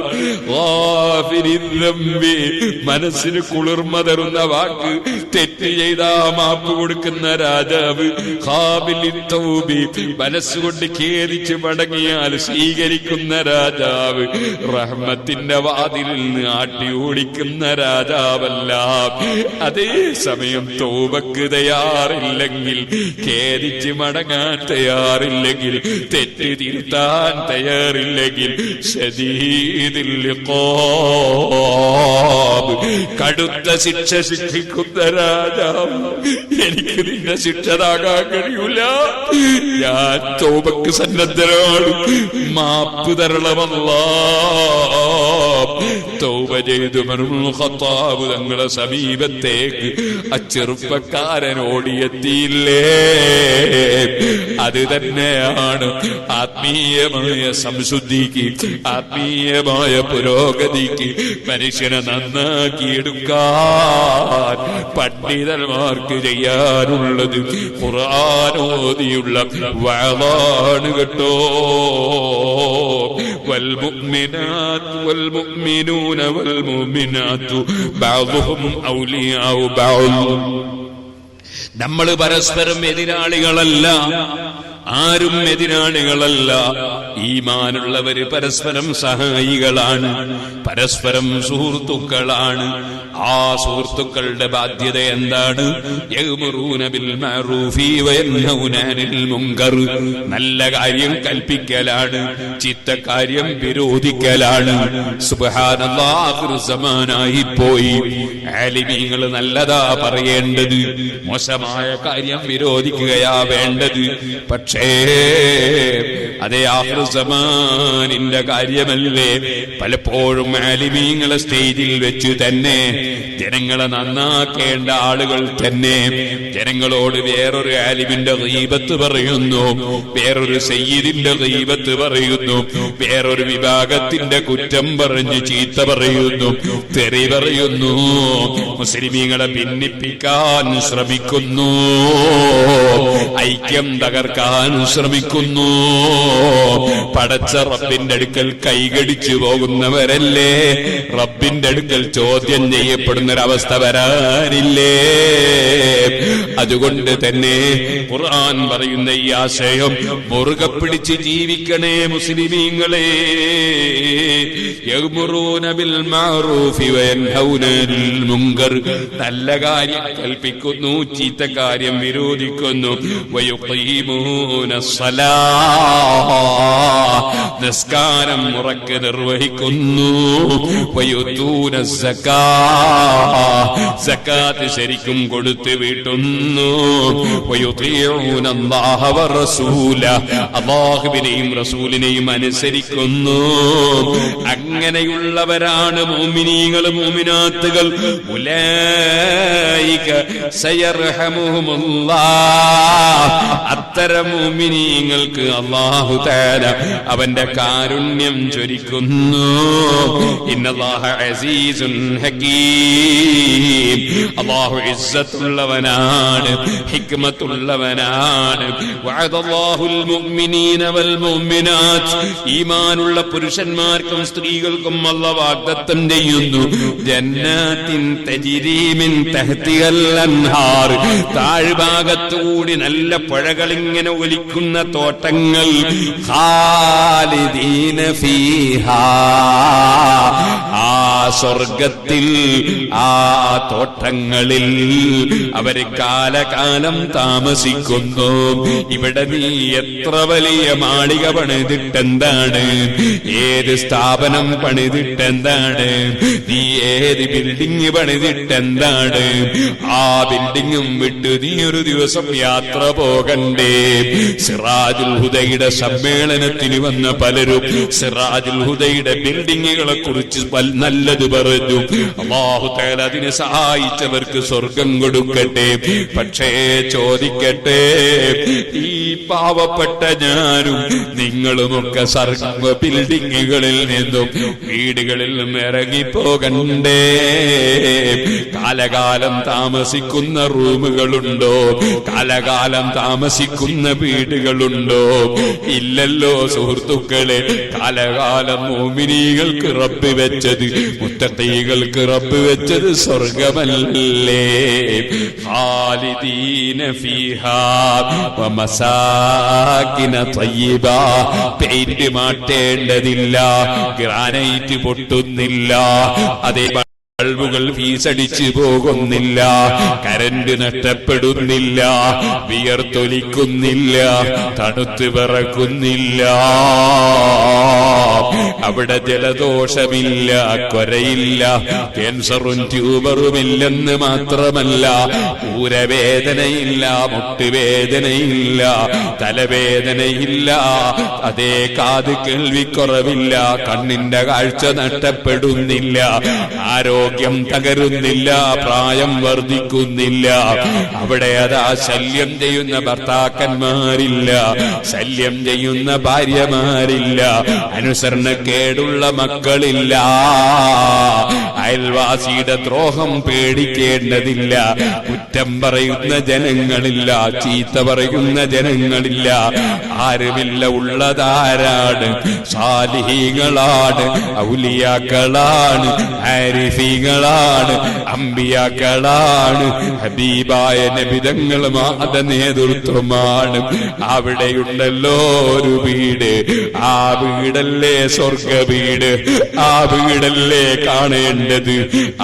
മനസ്സിന് കുളിർമ തരുന്ന വാക്ക്. തെറ്റ് ചെയ്താ മാപ്പ് കൊടുക്കുന്ന രാജാവ്. മനസ്സുകൊണ്ട് ഖേദിച്ച് മടങ്ങിയാൽ സ്വീകരിക്കുന്ന രാജാവ്. റഹ്മത്തിന്റെ വാതിലിൽ നിന്ന് ആട്ടി ഓടിക്കുന്ന രാജാവല്ല. അതേ സമയം തൗബക്ക് തയ്യാറില്ലെങ്കിൽ, ഖേദിച്ച് മടങ്ങാൻ തയ്യാറില്ലെങ്കിൽ, തെറ്റ് തിരുത്താൻ തയ്യാറില്ലെങ്കിൽ ശദീദുൽ ഇഖാബ്, കടുത്ത ശിക്ഷ ശിക്ഷിക്കുന്ന രാജാവ്. എനിക്ക് നിന്റെ ശിക്ഷ താങ്ങാൻ കഴിയൂല. ഞാൻ തൗബക്ക് സന്നദ്ധനാണ്. മാപ്പ് തരണമല്ലാ. തൗബ ചെയ്തു ഉമർ ഇബ്നുൽ ഖത്താബ് തങ്ങളുടെ സമീപത്തേക്ക് ആ ചെറുപ്പക്കാരൻ ഓടിയെത്തിയില്ലേ? അത് തന്നെയാണ് ആത്മീയമായ സംശുദ്ധിക്ക്, ആത്മീയമായ പുരോഗതിക്ക്, മനുഷ്യനെ നന്നാക്കിയെടുക്കാൻ പണ്ഡിതന്മാർക്ക് ചെയ്യാനുള്ളത് ഖുർആനോദിയുള്ള വഅദാണ് കേട്ടോ. വൽമുഅ്മിനാത്തു വൽമുഅ്മിനൂന വൽമുഅ്മിനാത്തു ബഅദുഹും ഔലിയാഉ ബഅദ്. നമ്മൾ പരസ്പരം എതിരാളികളല്ല, ആരും എതിരാളികളല്ല. ഈമാനുള്ളവര് പരസ്പരം സഹായികളാണ്, പരസ്പരം സുഹൃത്തുക്കളാണ്. ആ സുഹൃത്തുക്കളുടെ ബാധ്യത എന്താണ്? യഅ്മുറൂന ബിൽ മഅറൂഫി വയൻഹൗന അനിൽ മുൻകർ. നല്ല കാര്യം കൽപ്പിക്കലാണ്, ചീത്ത കാര്യം വിരോധിക്കലാണ്. സുബ്ഹാനല്ലാഹ്, ആഖിറു സമാനായി പോയി. ആലിമീങ്ങൾ നല്ലതാ പറയേണ്ടത്, മോശമായ കാര്യം വിരോധിക്കുകയാ വേണ്ടത്. പക്ഷേ അതേ ആഖിറു ആഖിറുസമാനിന്റെ കാര്യമല്ലേ? പലപ്പോഴും ആലിമീങ്ങളെ സ്റ്റേജിൽ വെച്ച് തന്നെ ജനങ്ങളെ നന്നാക്കേണ്ട ആളുകൾ തന്നെ ജനങ്ങളോട് വേറൊരു ആലിമിന്റെ ഗീബത്ത് പറയുന്നു, വേറൊരു സയ്യിദിന്റെ ഗീബത്ത് പറയുന്നു, വേറൊരു വിഭാഗത്തിന്റെ കുറ്റം പറഞ്ഞ് ചീത്ത പറയുന്നു, തെറി പറയുന്നു, മുസ്ലിമീങ്ങളെ ഭിന്നിപ്പിക്കാൻ ശ്രമിക്കുന്നു, ഐക്യം തകർക്കാൻ ശ്രമിക്കുന്നു. പടച്ച റബ്ബിന്റെ അടുക്കൽ കൈകടിച്ചു പോകുന്നവരല്ലേ? റബ്ബിന്റെ അടുക്കൽ ചോദ്യം ചെയ്യപ്പെടുന്നൊരവസ്ഥ വരാനില്ലേ? അതുകൊണ്ട് തന്നെ ഖുർആൻ പറയുന്ന ഈ ആശയം മുറുകെ പിടിച്ച് ജീവിക്കണേ മുസ്ലിമീങ്ങളെ. യഅ്മുറൂന ബിൽ മഅറൂഫി വയൻഹൗന അനിൽ മുൻകർ, നല്ല കാര്യം കൽപ്പിക്കുന്നു, ചീത്ത കാര്യം വിരോധിക്കുന്നു. വയുഖീമൂന സ്വലാഹ്, നിസ്കാരം മുറക്ക് നിർവഹിക്കുന്നു. വയുതൂന സകാത്ത്, സകാത്ത് ശരിക്കും കൊടുത്ത് വീട്ടുന്നു. വയുതീഊന അല്ലാഹ വറസൂല, അല്ലാഹുവിനെയും റസൂലിനെയും അനുസരിക്കുന്നു. അങ്ങനെയുള്ളവരാണ് മുഅ്മിനീങ്ങൾ മുഅ്മിനാത്തുകൾ. ഉലൈക സയർഹമുഹുമുല്ലാഹ്, അത്തരം മുഅ്മിനീങ്ങൾക്ക് അല്ലാഹു തആല അവന്റെ കാരുണ്യം ചൊരിക്കുന്നു. ഇന്നല്ലാഹ അസീസുൻ ഹകീം, അല്ലാഹു ഇസ്സത്തുള്ളവനാണ്, ഹിക്മത്തുള്ളവനാണ്. വഅദല്ലാഹുൽ മുഅ്മിനീന വൽ മുഅ്മിനാത്ത്, ഈമാനുള്ള പുരുഷന്മാർക്കും സ്ത്രീകൾക്കും അല്ലാഹു വാഗ്ദത്തം ചെയ്യുന്നു. ജന്നാത്തിൻ തജ്രീ മിൻ തഹ്തിഹൽ അൻഹാർ, താഴ്ഭാഗത്തുകൂടി നല്ല പുഴകൾ ഇങ്ങനെ ഒലിക്കുന്ന തോട്ടങ്ങൾ. ഖാലിദീന ഫീഹാ, ആ സ്വർഗത്തിൽ ആ തോട്ടങ്ങളിൽ അവര് കാലകാലം താമസിക്കുന്നു. ഇവിടെ നീ എത്ര വലിയ മാളിക പണിതിട്ടെന്താണ്, ഏത് സ്ഥാപനം പണിതിട്ടെന്താണ്, നീ ഏത് ബിൽഡിംഗ് പണിതിട്ടെന്താണ്, ആ ബിൽഡിംഗും വിട്ട് നീ ഒരു ദിവസം യാത്ര പോകണ്ടേ? സിറാജുൽ ഹുദയുടെ സമ്മേളനത്തിന് വന്ന പലരും സിറാജുൽ ഹുദയുടെ ബിൽഡിങ്ങുകളെ കുറിച്ച് നല്ലത് പറഞ്ഞു. അല്ലാഹു തആല അതിനെ സഹായിച്ചവർക്ക് സ്വർഗം കൊടുക്കട്ടെ. പക്ഷേ ചോദിക്കട്ടെ, ഈ പാവപ്പെട്ട ഞാനും നിങ്ങളുമൊക്കെ സർവ ബിൽഡിങ്ങുകളിൽ നിന്നും വീടുകളിൽ നിന്നും ഇറങ്ങിപ്പോകണ്ടേ? കാലകാലം താമസിക്കുന്ന റൂമുകളുണ്ടോ? കാലകാലം താമസിക്കുന്ന വീടുകളുണ്ടോ? ഇല്ലല്ലോ സുഹൃത്തുക്കളെ. കാലകാലം മുഅ്മിനീങ്ങൾക്ക് റബ്ബ് വെച്ചത്, മുത്തഖീകൾക്ക് റബ്ബ് വെച്ചത് സ്വർഗമല്ലേ? ഖാലിദീന ഫീഹാ വമസാകിന തയ്യിബ, പെയിന്റ് മാറ്റേണ്ടതില്ല, ഗ്രാനൈറ്റ് പൊട്ടുന്നില്ല, അതേ ബൾബുകൾ ഫീസടിച്ചു പോകുന്നില്ല, കരണ്ട് നഷ്ടപ്പെടുന്നില്ല, വിയർത്തൊലിക്കുന്നില്ല, തണുത്ത് വിറക്കുന്നില്ല. അവിടെ ജലദോഷമില്ല, കൊരയില്ല, ക്യാൻസറും ട്യൂബറുമില്ലെന്ന് മാത്രമല്ല, ഊരവേദനയില്ല, മുട്ടുവേദനയില്ല, തലവേദനയില്ല, അതേ കാത് കേൾവിക്കുറവില്ല, കണ്ണിന്റെ കാഴ്ച നഷ്ടപ്പെടുന്നില്ല, ആരോഗ്യം തകരുന്നില്ല, പ്രായം വർദ്ധിക്കുന്നില്ല. അവിടെ അതാ ശല്യം ചെയ്യുന്ന ഭർത്താക്കന്മാരില്ല, ശല്യം ചെയ്യുന്ന ഭാര്യമാരില്ല, അനുസരണക്കേടുള്ള മക്കളില്ല, അയൽവാസിയുടെ ദ്രോഹം പേടിക്കേണ്ടതില്ല, കുറ്റം പറയുന്ന ജനങ്ങളില്ല, ചീത്ത പറയുന്ന ജനങ്ങളില്ല, ആരുമില്ല. ഉള്ളതാരാണ്? സാലിഹീങ്ങളാണ്, ഔലിയാക്കളാണ്, ആരിഫീങ്ങളാണ്, അമ്പിയാക്കളാണ്, ഹബീബായ നബിതങ്ങൾ മാത നേതൃത്വമാണ്. അവിടെയുണ്ടല്ലോ ഒരു വീട്, ആ വീടല്ലേ സ്വർഗ വീട്, ആ വീടല്ലേ കാണേണ്ടത്,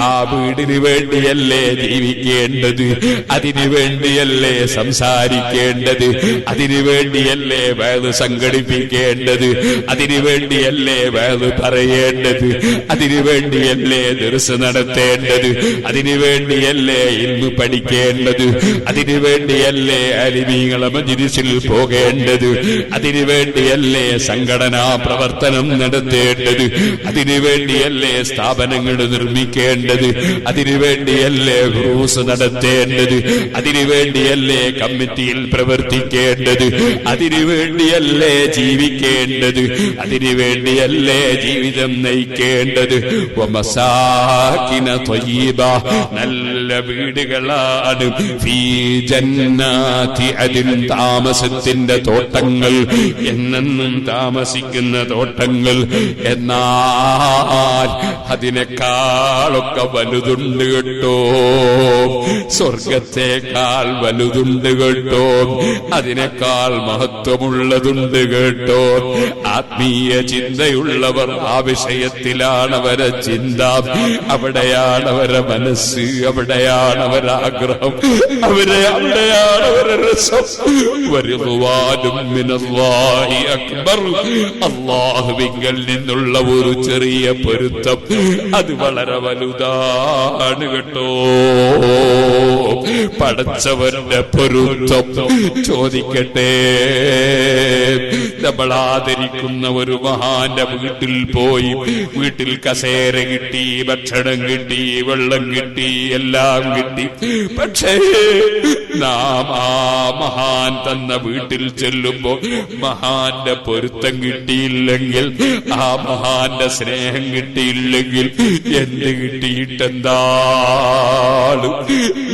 ആ വീടിന് വേണ്ടിയല്ലേ ജീവിക്കേണ്ടത്, അതിനു വേണ്ടിയല്ലേ സംസാരിക്കേണ്ടത്, അതിനു വേണ്ടിയല്ലേ വയത് സംഘടിപ്പിക്കേണ്ടത്, അതിനു വേണ്ടിയല്ലേ വയത് പറയേണ്ടത്, അതിനു വേണ്ടിയല്ലേ ദർസ് നടത്തേണ്ടത്, അതിനു വേണ്ടിയല്ലേ ഇൽമു പഠിക്കേണ്ടത്, അതിനു വേണ്ടിയല്ലേ അലിമീങ്ങളെ മജ്‌ലിസിൽ പോകേണ്ടത്, അതിനു വേണ്ടിയല്ലേ സംഘടനാ പ്രവർത്തനം നടത്തേണ്ടത്? അതിനുവേണ്ടിയല്ലേ സ്ഥാപനങ്ങൾ നിർമ്മിക്കേണ്ടത്? അതിനുവേണ്ടിയല്ലേ ഉറൂസ് നടത്തേണ്ടത്? അതിനുവേണ്ടിയല്ലേ കമ്മിറ്റിയിൽ പ്രവർത്തിക്കേണ്ടത്? അതിനുവേണ്ടിയല്ലേ ജീവിക്കേണ്ടത്? അതിനുവേണ്ടിയല്ലേ ജീവിതം നയിക്കേണ്ടത്? വമസാകിന ത്വയ്യിബ, നല്ല വീടുകളാണ്. ഫീ ജന്നാതി അദിൻ, താമസത്തിന്റെ തോട്ടങ്ങൾ, എന്നെന്നും താമസിക്കുന്ന തോട്ടങ്ങൾ. എന്നാൽ അതിനേക്കാളൊക്കെ വലുതുണ്ട് കേട്ടോ, സ്വർഗത്തേക്കാൾ വലുതുണ്ട് കേട്ടോ, അതിനേക്കാൾ മഹത്വമുള്ളതുണ്ട് കേട്ടോ. ആത്മീയ ചിന്തയുള്ളവർ ആ വിഷയത്തിലാണ് അവരെ ചിന്ത, അവിടെയാണ് അവരെ മനസ്സ്, അവിടെയാണ് അവരെ ആഗ്രഹം, അവിടെയാണ് അവരെ രസം. വറിദ്വാനും മിനല്ലാഹി അക്ബർ, അല്ലാഹുവിങ്കൽ നിന്നുള്ള ഒരു ചെറിയ പൊരുത്തം, അത് വളരെ വലുതാണ് കേട്ടോ. പടച്ചവന്റെ പൊരുത്തം. ചോദിക്കട്ടെ, നമ്മൾ ആദരിക്കുന്ന ഒരു മഹാന്റെ വീട്ടിൽ പോയി, വീട്ടിൽ കസേര കിട്ടി, ഭക്ഷണം കിട്ടി, വെള്ളം കിട്ടി, എല്ലാം കിട്ടി. പക്ഷേ നാം ആ മഹാൻ തന്ന വീട്ടിൽ ചെല്ലുമ്പോ മഹാന്റെ പൊരുത്തം കിട്ടിയില്ലെങ്കിൽ, ആ മഹാന്റെ സ്നേഹം കിട്ടിയില്ലെങ്കിൽ എന്ത് കിട്ടിയിട്ടെന്താണ്?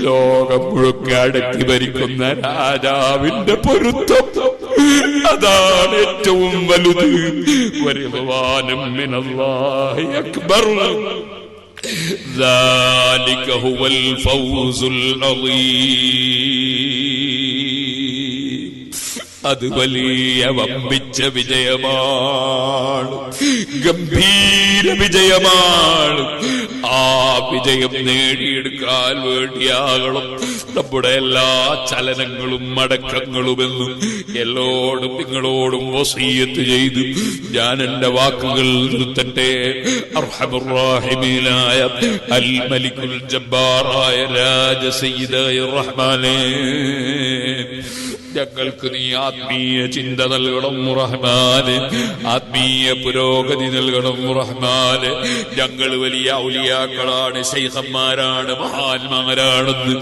ലോകം മുഴുക്കെ അടക്കി ഭരിക്കുന്ന രാജാവിന്റെ പൊരുത്തം, അതാണ് ഏറ്റവും വലുത്. വറിദ്വാനും മിനല്ലാഹി അക്ബർ, ذلك هو الفوز العظيم. അത് വലിയ വമ്പിച്ച വിജയമാണ്, ഗംഭീര വിജയമാണ്. ആ വിജയം നേടിയെടുക്കാൻ വേണ്ടിയാകണം നമ്മുടെ എല്ലാ ചലനങ്ങളും അടക്കങ്ങളുമെന്നും എന്നോടും നിങ്ങളോടും വസിയ്യത്ത് ചെയ്തു ഞാൻ എന്റെ വാക്കുകൾ നിർത്തട്ടെ. അർഹമുർ റഹീമീനായ അൽ മലിക്കുൽ ജബ്ബാറായ രാജ സയ്യിദായ റഹ്മാനേ, ഞങ്ങൾക്ക് നീ ആത്മീയ ചിന്ത നൽകണം റഹ്മാനെ, ആത്മീയ പുരോഗതി നൽകണം റഹ്മാനെ. ഞങ്ങൾ വലിയ ഔലിയാക്കളാണ്, ശൈഖന്മാരാണ്, മഹാന്മാരാണെന്ന്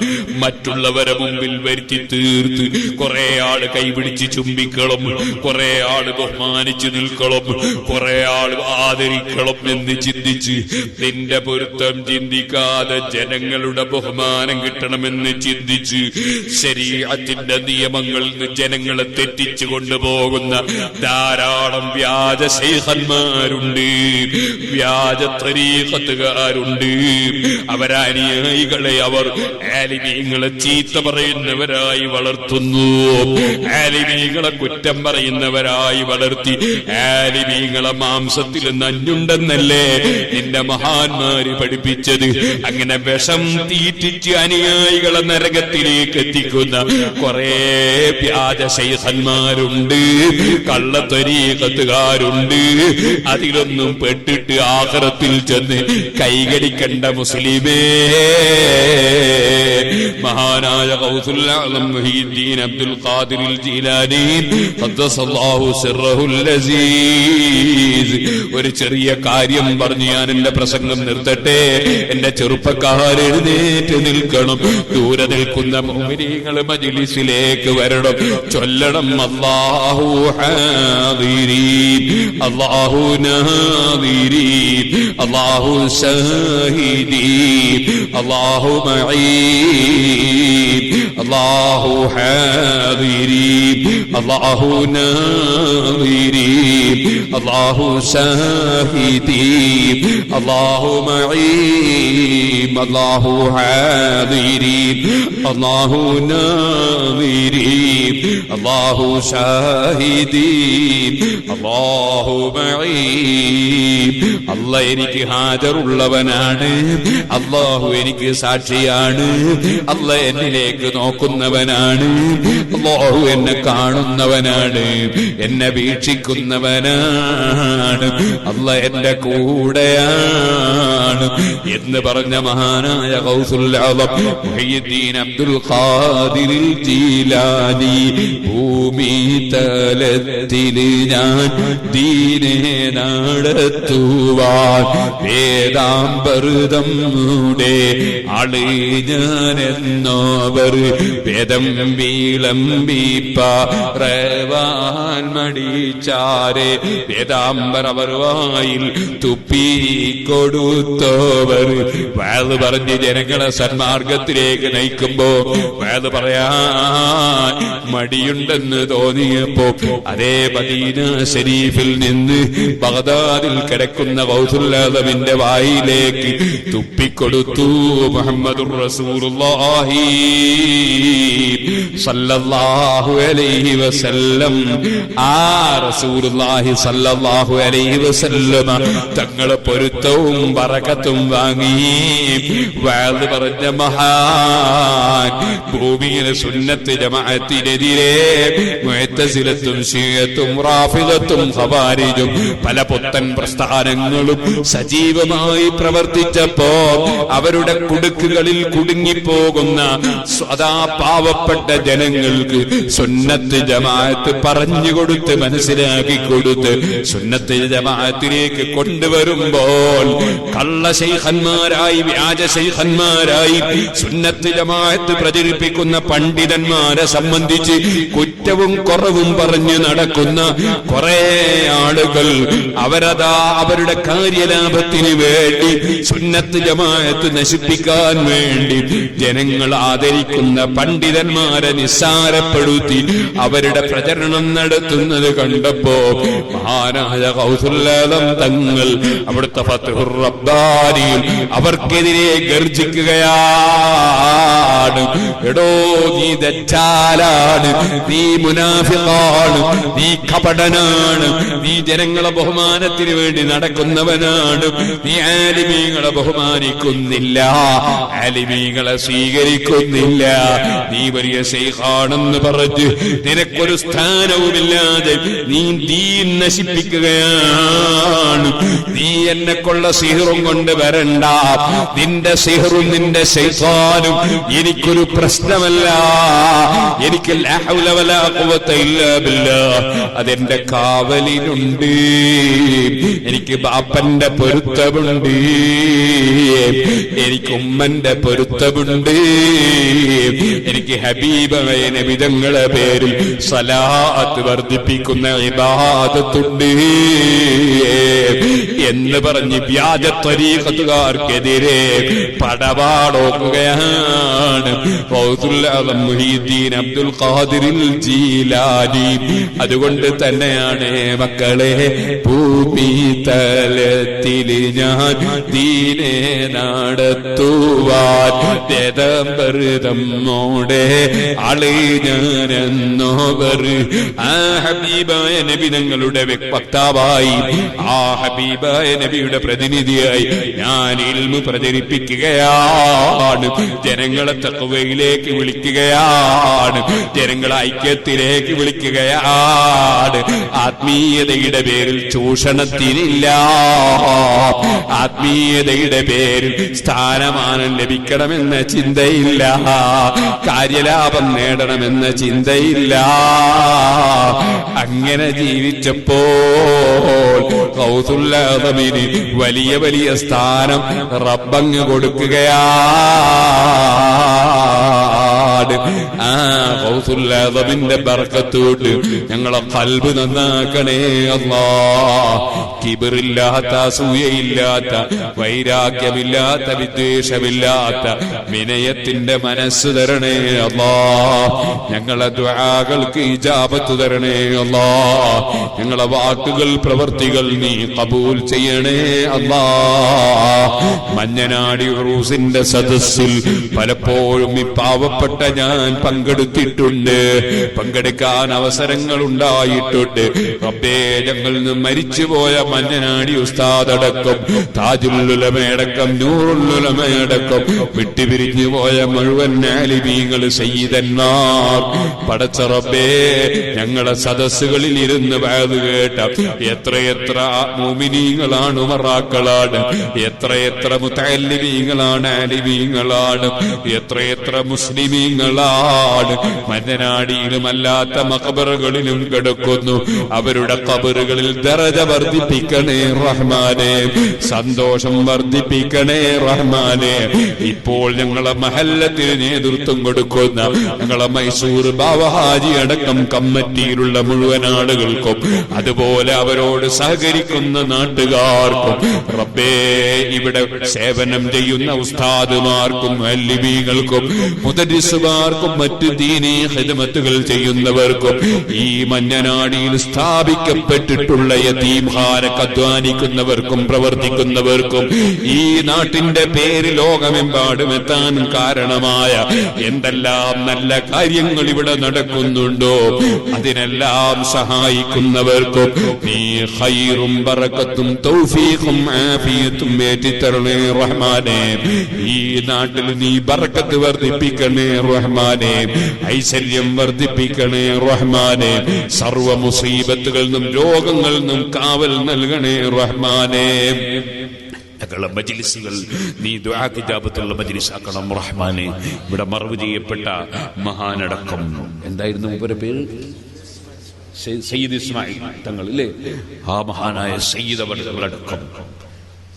മറ്റുള്ളവരെ മുമ്പിൽ വരുത്തി തീർത്ത് കുറെ ആള് കൈപിടിച്ച് ചുംബിക്കണം, കുറെ ആള് ബഹുമാനിച്ചു നിൽക്കണം, കുറെ ആള് ആദരിക്കണം എന്ന് ചിന്തിച്ച് നിന്റെ പൊരുത്തം ചിന്തിക്കാതെ ജനങ്ങളുടെ ബഹുമാനം കിട്ടണമെന്ന് ചിന്തിച്ച് ശരീഅത്തിന്റെ നിയമങ്ങൾ ജനങ്ങളെ തെറ്റിച്ചു കൊണ്ടുപോകുന്ന ധാരാളം വ്യാജ ശൈഖന്മാരുണ്ട്, വ്യാജ ത്വരീഖത്തുകാരുണ്ട്. അവരനുയായികളെ അവർ ആലിമീങ്ങളെ ചീത്ത പറയുന്നവരായി വളർത്തുന്നു, ആലിമീങ്ങളെ കുറ്റം പറയുന്നവരായി വളർത്തി ആലിമീങ്ങളെ മാംസത്തിൽ നഞ്ഞുണ്ടെന്നല്ലേ നിന്റെ മഹാന്മാര് പഠിപ്പിച്ചത്. അങ്ങനെ വിഷം തീറ്റിച്ച് അനുയായികളെ നരകത്തിലേക്ക് എത്തിക്കുന്ന കുറെ വ്യാജ ശൈഖന്മാരുണ്ട്, കള്ളത്വരീഖത്തുകാരുണ്ട്. അതിലൊന്നും പെട്ടിട്ട് ആഖിറത്തിൽ ചെന്ന് കൈകടിക്കണ്ട മുസ്ലിമേ. മഹാനായ ഗൗസുൽ ആലം മുഹീദ്ദീൻ അബ്ദുൽ ഖാദിർ ജീലാനി ഖദ്ദസല്ലാഹു സിർറഹുൽ അസീസ് ഒരു ചെറിയ കാര്യം പറഞ്ഞു ഞാൻ എന്റെ പ്രസംഗം നിർത്തട്ടെ. എന്റെ ചെറുപ്പക്കാർ എഴുന്നേറ്റ് നിൽക്കണം, ദൂരെ നിൽക്കുന്ന മുഅ്മിനീങ്ങൾ മജ്ലിസിലേക്ക് വരണം, ചൊല്ലണം അല്ലാഹു ഹാദിരീൻ, അല്ലാഹു നാദിരീൻ, അല്ലാഹു ഷാഹിദീൻ, അല്ലാഹു മഈൻ, അല്ലാഹു ഹാദിരീൻ, അല്ലാഹു നാദിരീൻ, അല്ലാഹു ഷാഹിദീൻ, അല്ലാഹു മഈൻ, അല്ലാഹു ഹാദിരീൻ, അല്ലാഹു നാദിരീൻ, അല്ലാഹു ഷാഹിദീൻ, അല്ലാഹു മഈൻ. അല്ലാഹ് എനിക്ക് ഹാജറുള്ളവനാണ്, അല്ലാഹു എനിക്ക് സാക്ഷിയാണ്, അല്ലാഹ് എന്നിലേക്ക് നോക്കുന്നവനാണ്, അല്ലാഹു എന്നെ കാണുന്നവനാണ്, എന്നെ വീക്ഷിക്കുന്നവനാണ്, അല്ലാഹ് എന്റെ കൂടെയാണ് എന്ന് പറഞ്ഞ മഹാനായ ഗൗസുൽ ആലം മുഹയ്യിദ്ദീൻ അബ്ദുൽ ഖാദിർ ജീലാനി ജീലാനി ഭൂമി തലത്തില് ഞാൻ ദീനെ നടത്തുവാൻ വേദാമ്പൃതം മൂടെ ആള് ഞാനെന്നോവർ വേദം വിളമ്പിപ്പാൻ മടിച്ചാരെ വേദാംബരവർ വായിൽ തുപ്പിക്കൊടുത്തോവർ വേദ് പറഞ്ഞ് ജനങ്ങളെ സന്മാർഗത്തിലേക്ക് നയിക്കുമ്പോ വേദ് പറയാൻ മടിയുണ്ടെന്ന് തോന്നിയപ്പോ അതേ മദീന ശരീഫിൽ നിന്ന് ബഗ്ദാദിൽ കിടക്കുന്ന ഗൗസുൽ ആദമിന്റെ വായിലേക്ക് തുപ്പിക്കൊടുത്തു മുഹമ്മദുർ റസൂലുള്ളാഹി സല്ലല്ലാഹു അലൈഹി വസല്ലം. ആ റസൂലുള്ളാഹി സല്ലല്ലാഹു അലൈഹി വസല്ലം തങ്ങളെ പൊരുത്തവും ബറകത്തും വാങ്ങി വഅദ് പറഞ്ഞ മഹാൻ ഭൂമിയിലെ സുന്നത്ത് ജമാഅത്തിനെതിരെ മുഅ്തസിലത്തും ശിയത്തും റാഫിദത്തും ഖവാരിജും പല പുത്തൻ പ്രസ്ഥാനങ്ങളും സജീവമായി പ്രവർത്തിച്ചപ്പോ അവരുടെ കുടുക്കുകളിൽ കുടുങ്ങിപ്പോകുന്ന സദാ പാവപ്പെട്ട ജനങ്ങൾക്ക് സുന്നത്ത് ജമാഅത്ത് പറഞ്ഞുകൊടുത്ത് മനസ്സിലാക്കി കൊടുത്ത് സുന്നത്ത് ജമാഅത്തിലേക്ക് കൊണ്ടുവരുമ്പോൾ കള്ള ശൈഖന്മാരായി വ്യാജ ശൈഖന്മാരായി സുന്നത്ത് ജമാഅത്ത് പ്രചരിപ്പിക്കുന്ന പണ്ഡിതന്മാരെ സംബന്ധിച്ച് കുറ്റവും കുറവും പറഞ്ഞു നടക്കുന്ന കുറെ ആളുകൾ അവരതാ അവരുടെ കാര്യലാഭത്തിന് വേണ്ടി സുന്നത്ത് ജമാഅത്ത് നശിപ്പിക്കാൻ വേണ്ടി ജനങ്ങൾ ആദരിക്കുന്ന പണ്ഡിതന്മാരെ നിസ്സാരപ്പെടുത്തി അവരുടെ പ്രചരണം നടത്തുന്നത് കണ്ടപ്പോ മഹാനായ ഗൗസുൽ ആദം തങ്ങൾ അവിടുത്തെ ഫത്ഹുർ റബ്ബാനിയിൽ അവർക്കെതിരെ ഗർജിക്കുകയാണ്. എടോ നീ ദജ്ജാലാണ്, നീ മുനാഫിഖാണ്, നീ കപടനാണ്, നീ ജനങ്ങളെ ബഹുമാനത്തിന് വേണ്ടി നടക്കുന്നവനാണ്, നീ ആലിമീങ്ങളെ ബഹുമാനിക്കുന്നില്ല, ആലിമീങ്ങളെ സ്വീകരിക്കുന്നില്ല, നീ വലിയ ശൈഖാണെന്ന് പറഞ്ഞ് നിനക്കൊരു സ്ഥാനവുമില്ലാതെ നീ ദീൻ നശിപ്പിക്കുകയാണ്. നീ എന്നെ കൊള്ള സിഹറും കൊണ്ട് വരണ്ട, നിന്റെ സിഹറും നിന്റെ ശൈത്താനും എനിക്കൊരു പ്രശ്നമല്ല, എനിക്ക് ലാ ഹൗല വലാ ഖുവത ഇല്ലാ ബില്ലാഹ് അതെന്റെ കാവലിനുണ്ട്, എനിക്ക് ബാപ്പന്റെ പൊരുത്തമുണ്ട്, എനിക്ക് ഉമ്മന്റെ പൊരുത്തമുണ്ട്, എനിക്ക് ഹബീബായ നബി തങ്ങളുടെ പേരിൽ സലാത്ത് വർദ്ധിപ്പിക്കുന്ന ഇബാദത്തുണ്ട് എന്ന് പറഞ്ഞ് വ്യാജ ത്വരീഖത്തുകാർക്കെതിരെ പടപാടോക്കുകയാണ് ഗൗസുൽ ആദം മുഹീദ്ദീൻ അബ്ദുൽ ഖാദിറിൽ ജീലാനി. അതുകൊണ്ട് തന്നെയാണ് മക്കളെ ഭൂമി തലത്തിൽ ഞാൻ ദീനെ നടത്തുവാൻ വേദാംബൃതമോടെ ആളെ ഞാനെന്നോവർ ആ ഹബീബായ നബി തങ്ങളുടെ വക്താവായി ആ ഹബീബായ നബിയുടെ പ്രതിനിധിയായി ഞാൻ ഇൽമു പ്രചരിപ്പിക്കുകയാണ്, ജനങ്ങളെ തഖ്വയിലേക്ക് വിളിക്കുകയാണ്, ജനങ്ങളെ ഐക്യത്തിലേക്ക് വിളിക്കുകയാണ്. ആത്മീയതയുടെ പേരിൽ ചൂഷണത്തിനില്ല, ആത്മീയതയുടെ പേരിൽ സ്ഥാനമാനം ലഭിക്കണമെന്ന ചിന്തയില്ല, കാര്യലാഭം നേടണമെന്ന ചിന്തയില്ല. അങ്ങനെ ജീവിച്ചപ്പോൾ ഗൗസുൽ ആദമിന് വലിയ വലിയ സ്ഥാനം റബ്ബങ്ങ് കൊടുക്കുകയാണ്. ആ ഗൗസുൽ ആദമിന്റെ ബർക്കത്തോട് ഞങ്ങളെ ഖൽബ് നന്നാക്കണേ അല്ലാഹ്. കിബറില്ലാത്ത, അസൂയയില്ലാത്ത, വൈരാഗ്യമില്ലാത്ത, വിദ്വേഷമില്ലാത്ത വിനയത്തിന്റെ മനസ്സ് തരണേ അല്ലാഹ്. ഞങ്ങളെ ദുആകൾക്ക് ഇജാബത്ത് തരണേ അല്ലാഹ്. ഞങ്ങളെ വാക്കുകൾ പ്രവർത്തികൾ നീ ഖബൂൽ ചെയ്യണേ അല്ലാഹ്. മഞ്ഞനാടി ഉറൂസിന്റെ സദസ്സിൽ പലപ്പോഴും ഈ പാവപ്പെട്ട ഞാൻ പങ്കെടുത്തിട്ടുണ്ട്, പങ്കെടുക്കാൻ അവസരങ്ങൾ ഉണ്ടായിട്ടുണ്ട്. റബ്ബേ, ഞങ്ങളിൽ നിന്ന് മരിച്ചുപോയ മഞ്ഞനാടി ഉസ്താദ് അടക്കം, താജുൽ ഉലമയടക്കം, നൂറുൽ ഉലമയടക്കം, വിട്ടുപിരിഞ്ഞു പോയ മുഴുവൻ ആലിമീങ്ങൾ, സയ്യിദന്മാർ, പടച്ച റബ്ബേ, ഞങ്ങളെ സദസ്സുകളിൽ ഇരുന്ന് വഅദ് കേട്ട എത്രയെത്ര മുഅ്മിനീങ്ങളാണ്, ഉമറാക്കളാണ്, എത്രയെത്ര മുതഅല്ലിമീങ്ങളാണ്, ആലിമീങ്ങളാണ്, എത്രയെത്ര മുസ്ലിമീങ്ങൾ മുഅ്മിനീങ്ങളാണ്. മഞ്ഞനാടിയിലും അല്ലാത്ത മഖബറുകളിലും കിടക്കുന്നു. അവരുടെ ഖബറുകളിൽ ദറജ വർദ്ധിപ്പിക്കണേ റഹ്മാനെ, സന്തോഷം വർദ്ധിപ്പിക്കണേ റഹ്മാനെ. ഇപ്പോൾ ഞങ്ങളെ മഹല്ലത്തിന് നേതൃത്വം കൊടുക്കുന്ന ഞങ്ങളെ മൈസൂർ ബാവഹാജി അടക്കം കമ്മിറ്റിയിലുള്ള മുഴുവൻ ആളുകൾക്കും അതുപോലെ അവരോട് സഹകരിക്കുന്ന നാട്ടുകാർക്കും റബ്ബേ, ഇവിടെ സേവനം ചെയ്യുന്ന ഉസ്താദുമാർക്കും മുഅല്ലിമീങ്ങൾക്കും മുദരിസുമാർക്കും മറ്റു ദീനീ ഖിദ്മത്തുകൾ ചെയ്യുന്നവർക്കും ഈ മഞ്ഞനാടിയിൽ സ്ഥാപിക്കപ്പെട്ടിട്ടുള്ള യതീംഖാനക്ക് അധ്വാനിക്കുന്നവർക്കും പ്രവർത്തിക്കുന്നവർക്കും ഈ നാട്ടിന്റെ പേര് ലോകമെമ്പാടും എത്താൻ കാരണമായ എന്തെല്ലാം നല്ല കാര്യങ്ങൾ ഇവിടെ നടക്കുന്നുണ്ടോ അതിനെല്ലാം സഹായിക്കുന്നവർക്കും നീ ഖൈറും ബറക്കത്തും തൗഫീഖും ആഫിയത്തും ഏറ്റിത്തരണേ റഹ്മാനെ. ഈ നാട്ടിൽ നീ ബറക്കത്ത് വർദ്ധിപ്പിക്കണേ റഹ്മാനെ, ഐശ്വര്യം വർദ്ധിപ്പിക്കണേ റഹ്മാനെ, സർവ മുസീബത്തുകളിൽ നിന്നും രോഗങ്ങളിൽ നിന്നും കാവൽ നൽകണേ റഹ്മാനെ. ഞങ്ങളുടെ മജ്ലിസുകൾ നീ ദുആ കിതാബത്തുള്ള മജ്ലിസാക്കണം റഹ്മാനെ. ഇവിടെ മറവ് ചെയ്യപ്പെട്ട മഹാനടക്കം എന്തായിരുന്നു മൂപ്പരുടെ പേര്? സയ്യിദ് ഇസ്മായിൽ തങ്ങൾ ഇല്ലേ? ആ മഹാനായ സയ്യിദ് അവர்களടക്കം,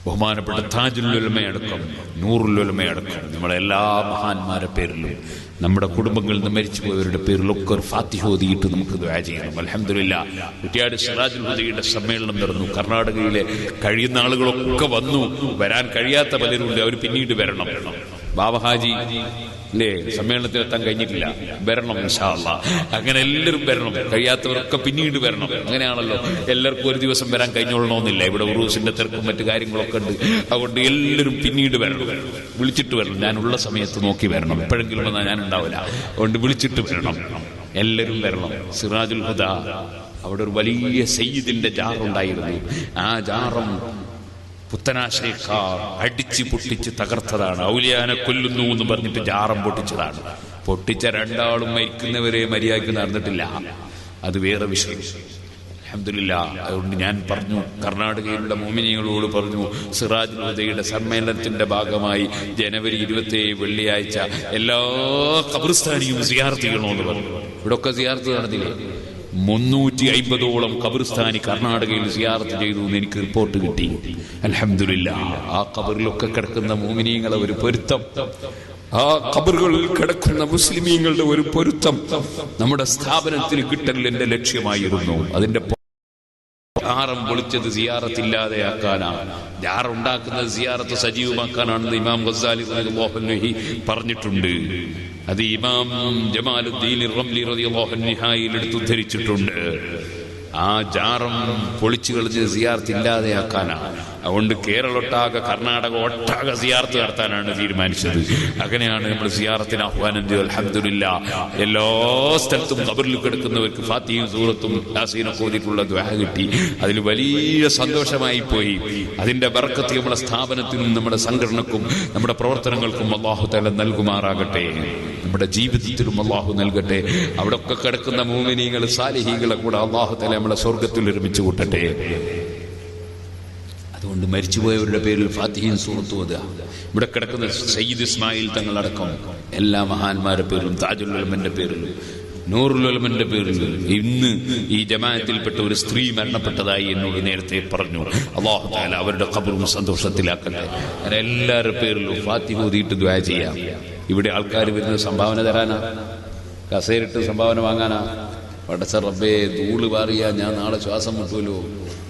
ബഹുമാനപ്പെട്ട താജുൽ ഉലമയടക്കം, നൂറുൽ ഉലമയടക്കം, നമ്മളെല്ലാ മഹാന്മാരുടെ പേരിലും നമ്മുടെ കുടുംബങ്ങളിൽ നിന്ന് മരിച്ചുപോയവരുടെ പേരിലൊക്കെ ഒരു ഫാത്തിഹ ഓതിയിട്ട് നമുക്ക് ദുആ ചെയ്യണം. അൽഹംദുലില്ലാഹ്, കുറ്റ്യാടി സിറാജുൽ ഹുദയുടെ സമ്മേളനം നടന്നു. കർണാടകയിലെ കഴിയുന്ന ആളുകളൊക്കെ വന്നു. വരാൻ കഴിയാത്ത പലരുണ്ട്, അവർ പിന്നീട് വരണം. ബാബഹാജി അല്ലേ, സമ്മേളനത്തിലെത്താൻ കഴിഞ്ഞിട്ടില്ല, വരണം ഇൻഷാ അല്ലാഹ്. അങ്ങനെ എല്ലാവരും വരണം, കഴിയാത്തവരൊക്കെ പിന്നീട് വരണം. അങ്ങനെയാണല്ലോ, എല്ലാവർക്കും ഒരു ദിവസം വരാൻ കഴിഞ്ഞോളണമെന്നില്ല. ഇവിടെ ഉറൂസിന്റെ തിരക്കും മറ്റു കാര്യങ്ങളൊക്കെ ഉണ്ട്. അതുകൊണ്ട് എല്ലാവരും പിന്നീട് വരണം, വിളിച്ചിട്ട് വരണം. ഞാനുള്ള സമയത്ത് നോക്കി വരണം, എപ്പോഴെങ്കിലും വന്നാൽ ഞാൻ ഉണ്ടാവില്ല. അതുകൊണ്ട് വിളിച്ചിട്ട് വരണം, എല്ലാവരും വരണം. സിറാജുൽ ഹുദ അവിടെ ഒരു വലിയ സയ്യിദിന്റെ ജാറുണ്ടായിരുന്നു. ആ ജാറും പുത്തനാശയക്കാർ അടിച്ച് പൊട്ടിച്ച് തകർത്തതാണ്. ഔലിയാനെ കൊല്ലുന്നു എന്ന് പറഞ്ഞിട്ട് ജാറം പൊട്ടിച്ചതാണ്. പൊട്ടിച്ച രണ്ടാളും മരിക്കുന്നവരെ മര്യാദയ്ക്ക് നടന്നിട്ടില്ല. അത് വേറെ വിഷയം. അൽഹംദുലില്ലാഹ്. അതുകൊണ്ട് ഞാൻ പറഞ്ഞു, കർണാടകയിലുള്ള മുഅ്മിനീങ്ങളോട് പറഞ്ഞു, സിറാജുൽ ഹുദയുടെ സമ്മേളനത്തിന്റെ ഭാഗമായി ജനുവരി 27 വെള്ളിയാഴ്ച എല്ലാ ഖബർസ്ഥാനിയും സിയാറത്ത് ചെയ്യണമെന്ന് പറഞ്ഞു. ഇവിടെ ഒക്കെ സിയാറത്ത് നടന്നില്ലേ? 350ഓളം ഖബർസ്ഥാനി കർണാടകയിൽ സിയാറത്ത് ചെയ്തു എന്ന് എനിക്ക് റിപ്പോർട്ട് കിട്ടി. അൽഹംദുലില്ലാഹ്. ആ ഖബറിലൊക്കെ കിടക്കുന്ന മുഅ്മിനീങ്ങളെ ഒരു പൊരുത്തം, ആ ഖബറുകളിൽ കിടക്കുന്ന മുസ്ലിമീങ്ങളുടെ ഒരു പൊരുത്തം നമ്മുടെ സ്ഥാപനത്തിന് കിട്ടൽ എന്റെ ലക്ഷ്യമായിരുന്നു. അതിന്റെ ജാറം പൊളിച്ചത് സിയാറത്തില്ലാതെയാക്കാനാണ്. ജാറുണ്ടാക്കുന്നത് സിയാറത്ത് സജീവമാക്കാനാണെന്ന് ഇമാം ഗസാലി റളിയല്ലാഹു അൻഹു പറഞ്ഞിട്ടുണ്ട്. അത് ഇമാം ജമാലുദ്ദീൻ റംലി റളിയല്ലാഹു അൻഹു നിഹായിൽ എടുത്ത് ഉദ്ധരിച്ചിട്ടുണ്ട്. ആ ജാറം പൊളിച്ചു കളിച്ച് സിയാറത്ത് ഇല്ലാതെയാക്കാനാണ്. അതുകൊണ്ട് കേരളൊട്ടാകെ, കർണാടക ഒട്ടാകെ സിയാറത്ത് നടത്താനാണ് തീരുമാനിച്ചത്. അങ്ങനെയാണ് നമ്മൾ സിയാറത്തിന് ആഹ്വാനം ചെയ്തത്. അൽഹംദുലില്ലാഹ്. എല്ലാ സ്ഥലത്തും ഖബറിൽ കിടക്കുന്നവർക്ക് ഫാത്തിഹയും സൂറത്തും യാസീനൊക്കെ ഓതിയിട്ടുള്ള ദുആ കിട്ടി. അതിൽ വലിയ സന്തോഷമായി പോയി. അതിന്റെ ബർക്കത്ത് നമ്മുടെ സ്ഥാപനത്തിനും നമ്മുടെ സംഘടനക്കും നമ്മുടെ പ്രവർത്തനങ്ങൾക്കും അല്ലാഹു തആല നൽകുമാറാകട്ടെ. നമ്മുടെ ജീവിതത്തിലും അല്ലാഹു നൽകട്ടെ. അവിടെ ഒക്കെ കിടക്കുന്ന മുഅ്മിനീങ്ങൾ സാലിഹീങ്ങളെ കൂടെ അല്ലാഹു തആല നമ്മളെ സ്വർഗ്ഗത്തിൽ ഒരുമിച്ച് കൂട്ടട്ടെ. അതുകൊണ്ട് മരിച്ചുപോയവരുടെ പേരിൽ ഫാത്തിഹയും സൂറത്തും ഓതുക. ഇവിടെ കിടക്കുന്ന സയ്യിദ് ഇസ്മായിൽ തങ്ങളടക്കം എല്ലാ മഹാന്മാരുടെ പേരിലും, താജുൽ ഉലമന്റെ പേരിലും, നൂറുൽ ഉലമന്റെ പേരിലും, ഇന്ന് ഈ ജമാഅത്തിൽപ്പെട്ട ഒരു സ്ത്രീ മരണപ്പെട്ടതായി എന്നോട് നേരത്തെ പറഞ്ഞു. അല്ലാഹു തആല അവരുടെ ഖബറും സന്തോഷത്തിലാക്കട്ടെ. അങ്ങനെ എല്ലാവരുടെ പേരിലും ഫാത്തിഹ ഓതിയിട്ട് ദുആ ചെയ്യാം. ഇവിടെ ആൾക്കാർ വരുന്ന സംഭാവന തരാനാ, കസേരിട്ട് സംഭാവന വാങ്ങാനാ? പടച്ച റബ്ബേ, ധൂള് പാറിയാ ഞാൻ നാളെ ശ്വാസം മുട്ടുമല്ലോ.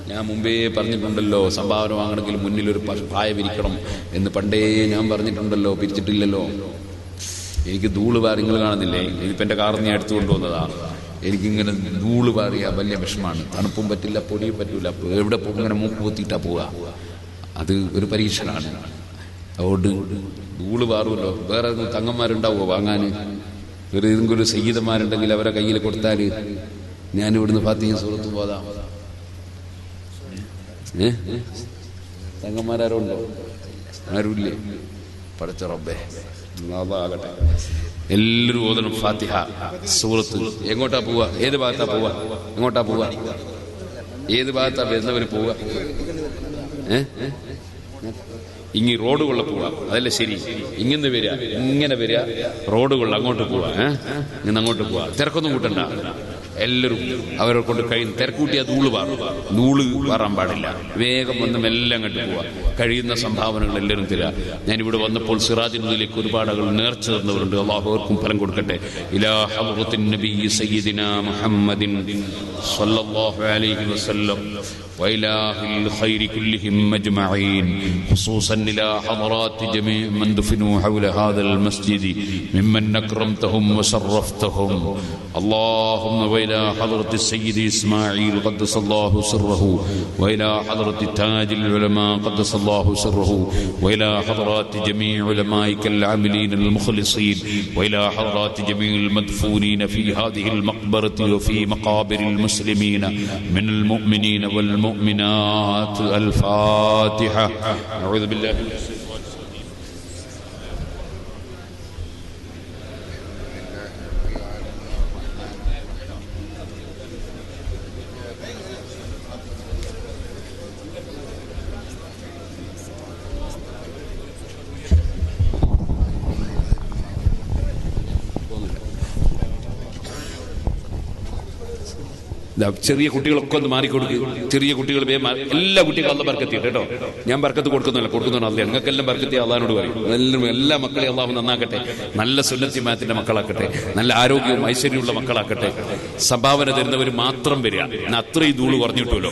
ഞാൻ മുമ്പേ പറഞ്ഞിട്ടുണ്ടല്ലോ, സംഭാവന വാങ്ങണമെങ്കിൽ മുന്നിലൊരു പായ വിരിക്കണം എന്ന് പണ്ടേ ഞാൻ പറഞ്ഞിട്ടുണ്ടല്ലോ, പിരിച്ചിട്ടില്ലല്ലോ. എനിക്ക് ധൂള് പാറി, നിങ്ങൾ കാണുന്നില്ലേ? ഇതിപ്പോൾ എൻ്റെ കാറിൽ ഞാൻ എടുത്തു കൊണ്ടുവന്നതാ. എനിക്കിങ്ങനെ ധൂള് പാറിയാ വലിയ വിഷമാണ്. തണുപ്പും പറ്റില്ല, പൊടിയും പറ്റില്ല. എവിടെ പോകും ഇങ്ങനെ മൂക്ക് പൊത്തിയിട്ടാ പോവുക. അത് ഒരു പരീക്ഷണമാണ്. അതുകൊണ്ട് ധൂള് പാറുമല്ലോ. വേറെ തങ്ങന്മാരുണ്ടാവുമോ വാങ്ങാൻ? വേറെ ഏതെങ്കിലും ഒരു സയ്യിദന്മാരുണ്ടെങ്കിൽ അവരെ കയ്യിൽ കൊടുത്താൽ ഞാനിവിടുന്ന് ഫാത്തിഹയും സൂറത്തും പോതാം. തങ്ങന്മാരാരോ ഉണ്ടോ? ആരുമില്ലേ? പടച്ച റബ്ബേ ആകട്ടെ. എല്ലാവരും ഓതണം ഫാത്തിഹ സൂറത്ത്. എങ്ങോട്ടാ പോവുക? ഏത് ഭാഗത്താ പോവുക? എങ്ങോട്ടാ പോവുക? ഏത് ഭാഗത്താ വരുന്നവർ പോവുക? ഇങ്ങി റോഡുകളിൽ പോവാ, അതല്ലേ ശരി. ഇങ്ങനെ വരിക, ഇങ്ങനെ വരിക, റോഡുകളിൽ അങ്ങോട്ട് പോവാ, ഇങ്ങനെ അങ്ങോട്ട് പോവാ. തിരക്കൊന്നും കൂട്ടണ്ട. എല്ലാവരും അവരെ കൊണ്ട് തിരക്കൂട്ടിയാ നൂള് വാറാൻ പാടില്ല. വേഗം വന്ന് മെല്ലെ അങ്ങോട്ട് പോവാ. കഴിയുന്ന സംഭാവനകൾ എല്ലാവരും തരാ. ഞാനിവിടെ വന്നപ്പോൾ സിറാജിനുള്ളിലേക്ക് ഒരുപാട് ആളുകൾ നേർച്ച തന്നവരുണ്ട്. അള്ളാഹു അവർക്കും ഫലം കൊടുക്കട്ടെ. ഇലാ ഹദ്റത്തിൻ നബി സയ്യിദിനാ മുഹമ്മദിൻ സ്വല്ലല്ലാഹു അലൈഹി വസല്ലം وإلى الخير كلهم أجمعين، خصوصا إلى حضرات جميع من دفنوا حول هذا المسجد ممن أكرمتهم وشرفتهم. اللهم وإلى حضرة السيد إسماعيل قدس الله سره، وإلى حضرة تاج العلماء قدس الله سره، وإلى حضرات جميع علمائك العاملين المخلصين، وإلى حضرات جميع المدفونين في هذه المقبرة وفي مقابر المسلمين من المؤمنين والمؤمنات. الفاتحة. أعوذ بالله من الشيطان. ചെറിയ കുട്ടികളൊക്കെ ഒന്ന് മാറിക്കൊടുക്കുക. ചെറിയ കുട്ടികൾ എല്ലാ കുട്ടികളും അള്ള ബർക്കത്തിയിട്ട് കേട്ടോ. ഞാൻ ബർക്കത്ത് കൊടുക്കുന്നില്ല, കൊടുക്കുന്നുണ്ട് അല്ല. ഞങ്ങൾക്കെല്ലാം ബർക്കത്തി അള്ളഹാനോട് പറയും. എല്ലാ മക്കളെയും അള്ളാഹു നന്നാക്കട്ടെ. നല്ല സുന്നത്തിമാത്തിന്റെ മക്കളാക്കട്ടെ. നല്ല ആരോഗ്യവും ഐശ്വര്യമുള്ള മക്കളാക്കട്ടെ. സംഭാവന തരുന്നവർ മാത്രം വരിക. എന്നാൽ അത്രയും ധൂള് കുറഞ്ഞിട്ടുമല്ലോ.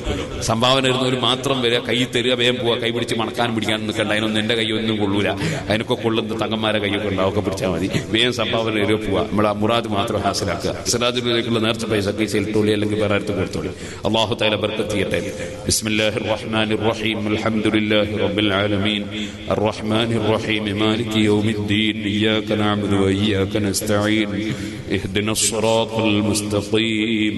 സംഭാവന തരുന്നവർ മാത്രം വരിക. കൈ തരിക, വേഗം പോവുക. കൈ പിടിച്ച് മണക്കാനും പിടിക്കാനും നിൽക്കണ്ട. അതിനൊന്നും എന്റെ കൈയൊന്നും കൊള്ളൂല. അതിനൊക്കെ കൊള്ളുന്ന തങ്ങന്മാരെ കൈയൊക്കെ ഉണ്ടാവൊക്കെ പിടിച്ചാൽ മതി. വേഗം സംഭാവന തരുക, പോവുക. നമ്മൾ ആ മുറാദ് മാത്രം ഹാസിലാക്കുക. സിറാജിലേക്കുള്ള നേർച്ച പൈസ കൈസെൽട്ടോളി അല്ലെങ്കിൽ അല്ലാഹു തആല ബർക്കത്ത് ചെയ്യട്ടെ. ബിസ്മില്ലാഹിർ റഹ്മാനിർ റഹീം. അൽഹംദുലില്ലാഹി റബ്ബിൽ ആലമീൻ അർറഹ്മാനിർ റഹീം മാലികി യൗമിദ്ദീൻ ഇയ്യാക നഅബ്ദു വഇയ്യാക നസ്തഈൻ ഇഹ്ദിനസ് സിറാത്തൽ മുസ്തഖീം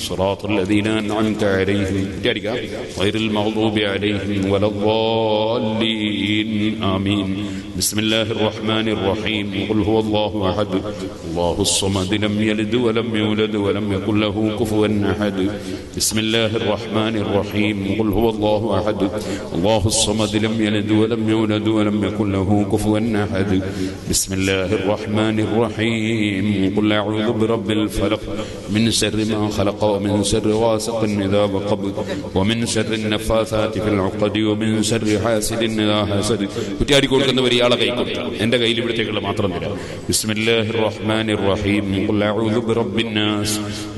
സിറാത്തൽ ലദീന അൻഅംത അലൈഹിം ഗൈറിൽ മഗ്ദൂബി അലൈഹിം വലദ്ദാല്ലീൻ ആമീൻ. ബിസ്മില്ലാഹിർ റഹ്മാനിർ റഹീം. ഖുൽ ഹുവല്ലാഹു അഹദ് അല്ലാഹുസ് സമദ് ലം യലിദ് വലം യൂലദ് വലം യകുൽ ലഹു കുഫുവൻ أحد. بسم الله الرحمن الرحيم. قل هو الله أحد الله الصمد لم يلد ولم يولد ولم يكن له كفوا أحد. بسم الله الرحمن الرحيم. قل أعوذ برب الفلق من شر ما خلق ومن شر غاسق إذا وقب ومن شر النفاثات في العقد ومن شر حاسد إذا حسد. കുട്ടിയാടി കൊടുക്കുന്നവർ ഇയാളെ കൈ കൊടുക്കുക. എന്റെ കയ്യിൽ ഇവിടത്തേക്കുള്ള മാത്രം തരാം. بسم الله الرحمن الرحيم. قل أعوذ برب الناس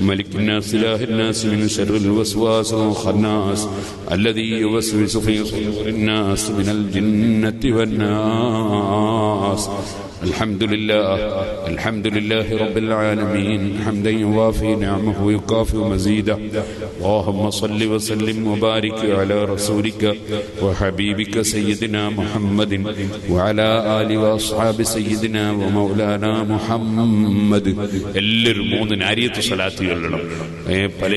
ملك الناس إله الناس من شر الوسواس الخناس الذي يوسوس في صدور الناس من الجنة والناس. الحمد لله رب العالمين حمدا يوافي نعمه ويكافئ مزيده. اللهم صل وسلم وبارك على رسولك وحبيبك سيدنا محمد وعلى آله وأصحاب سيدنا ومولانا محمد. എല്ലാവരും 3 നാരിയത്ത് സ്വലാത്ത് ചൊല്ലണം. പല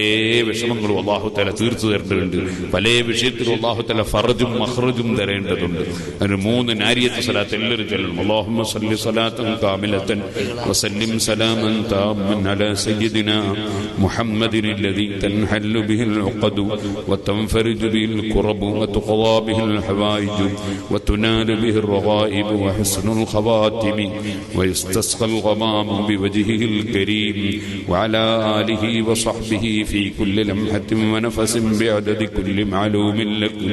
വിഷമങ്ങളും അല്ലാഹു തആല തീർത്തു തരേണ്ടതുണ്ട്. പല വിഷയത്തിലും അല്ലാഹു തആല ഫർജും മഖ്റജും തരേണ്ടതുണ്ട്. അതിന് 3 നാരിയത്ത് സ്വലാത്ത് എല്ലാവരും ചൊല്ലണം. اللهم صل صلاة كاملة وسلم سلاما تاما على سيدنا محمد الذي تنحل به العقد وتنفرج به الكرب وتقضى به الحوائج وتنال به الرغائب وحسن الخواتم ويستسقى الغمام بوجهه الكريم وعلى آله وصحبه في كل لمحة ونفس بعدد كل معلوم لكم.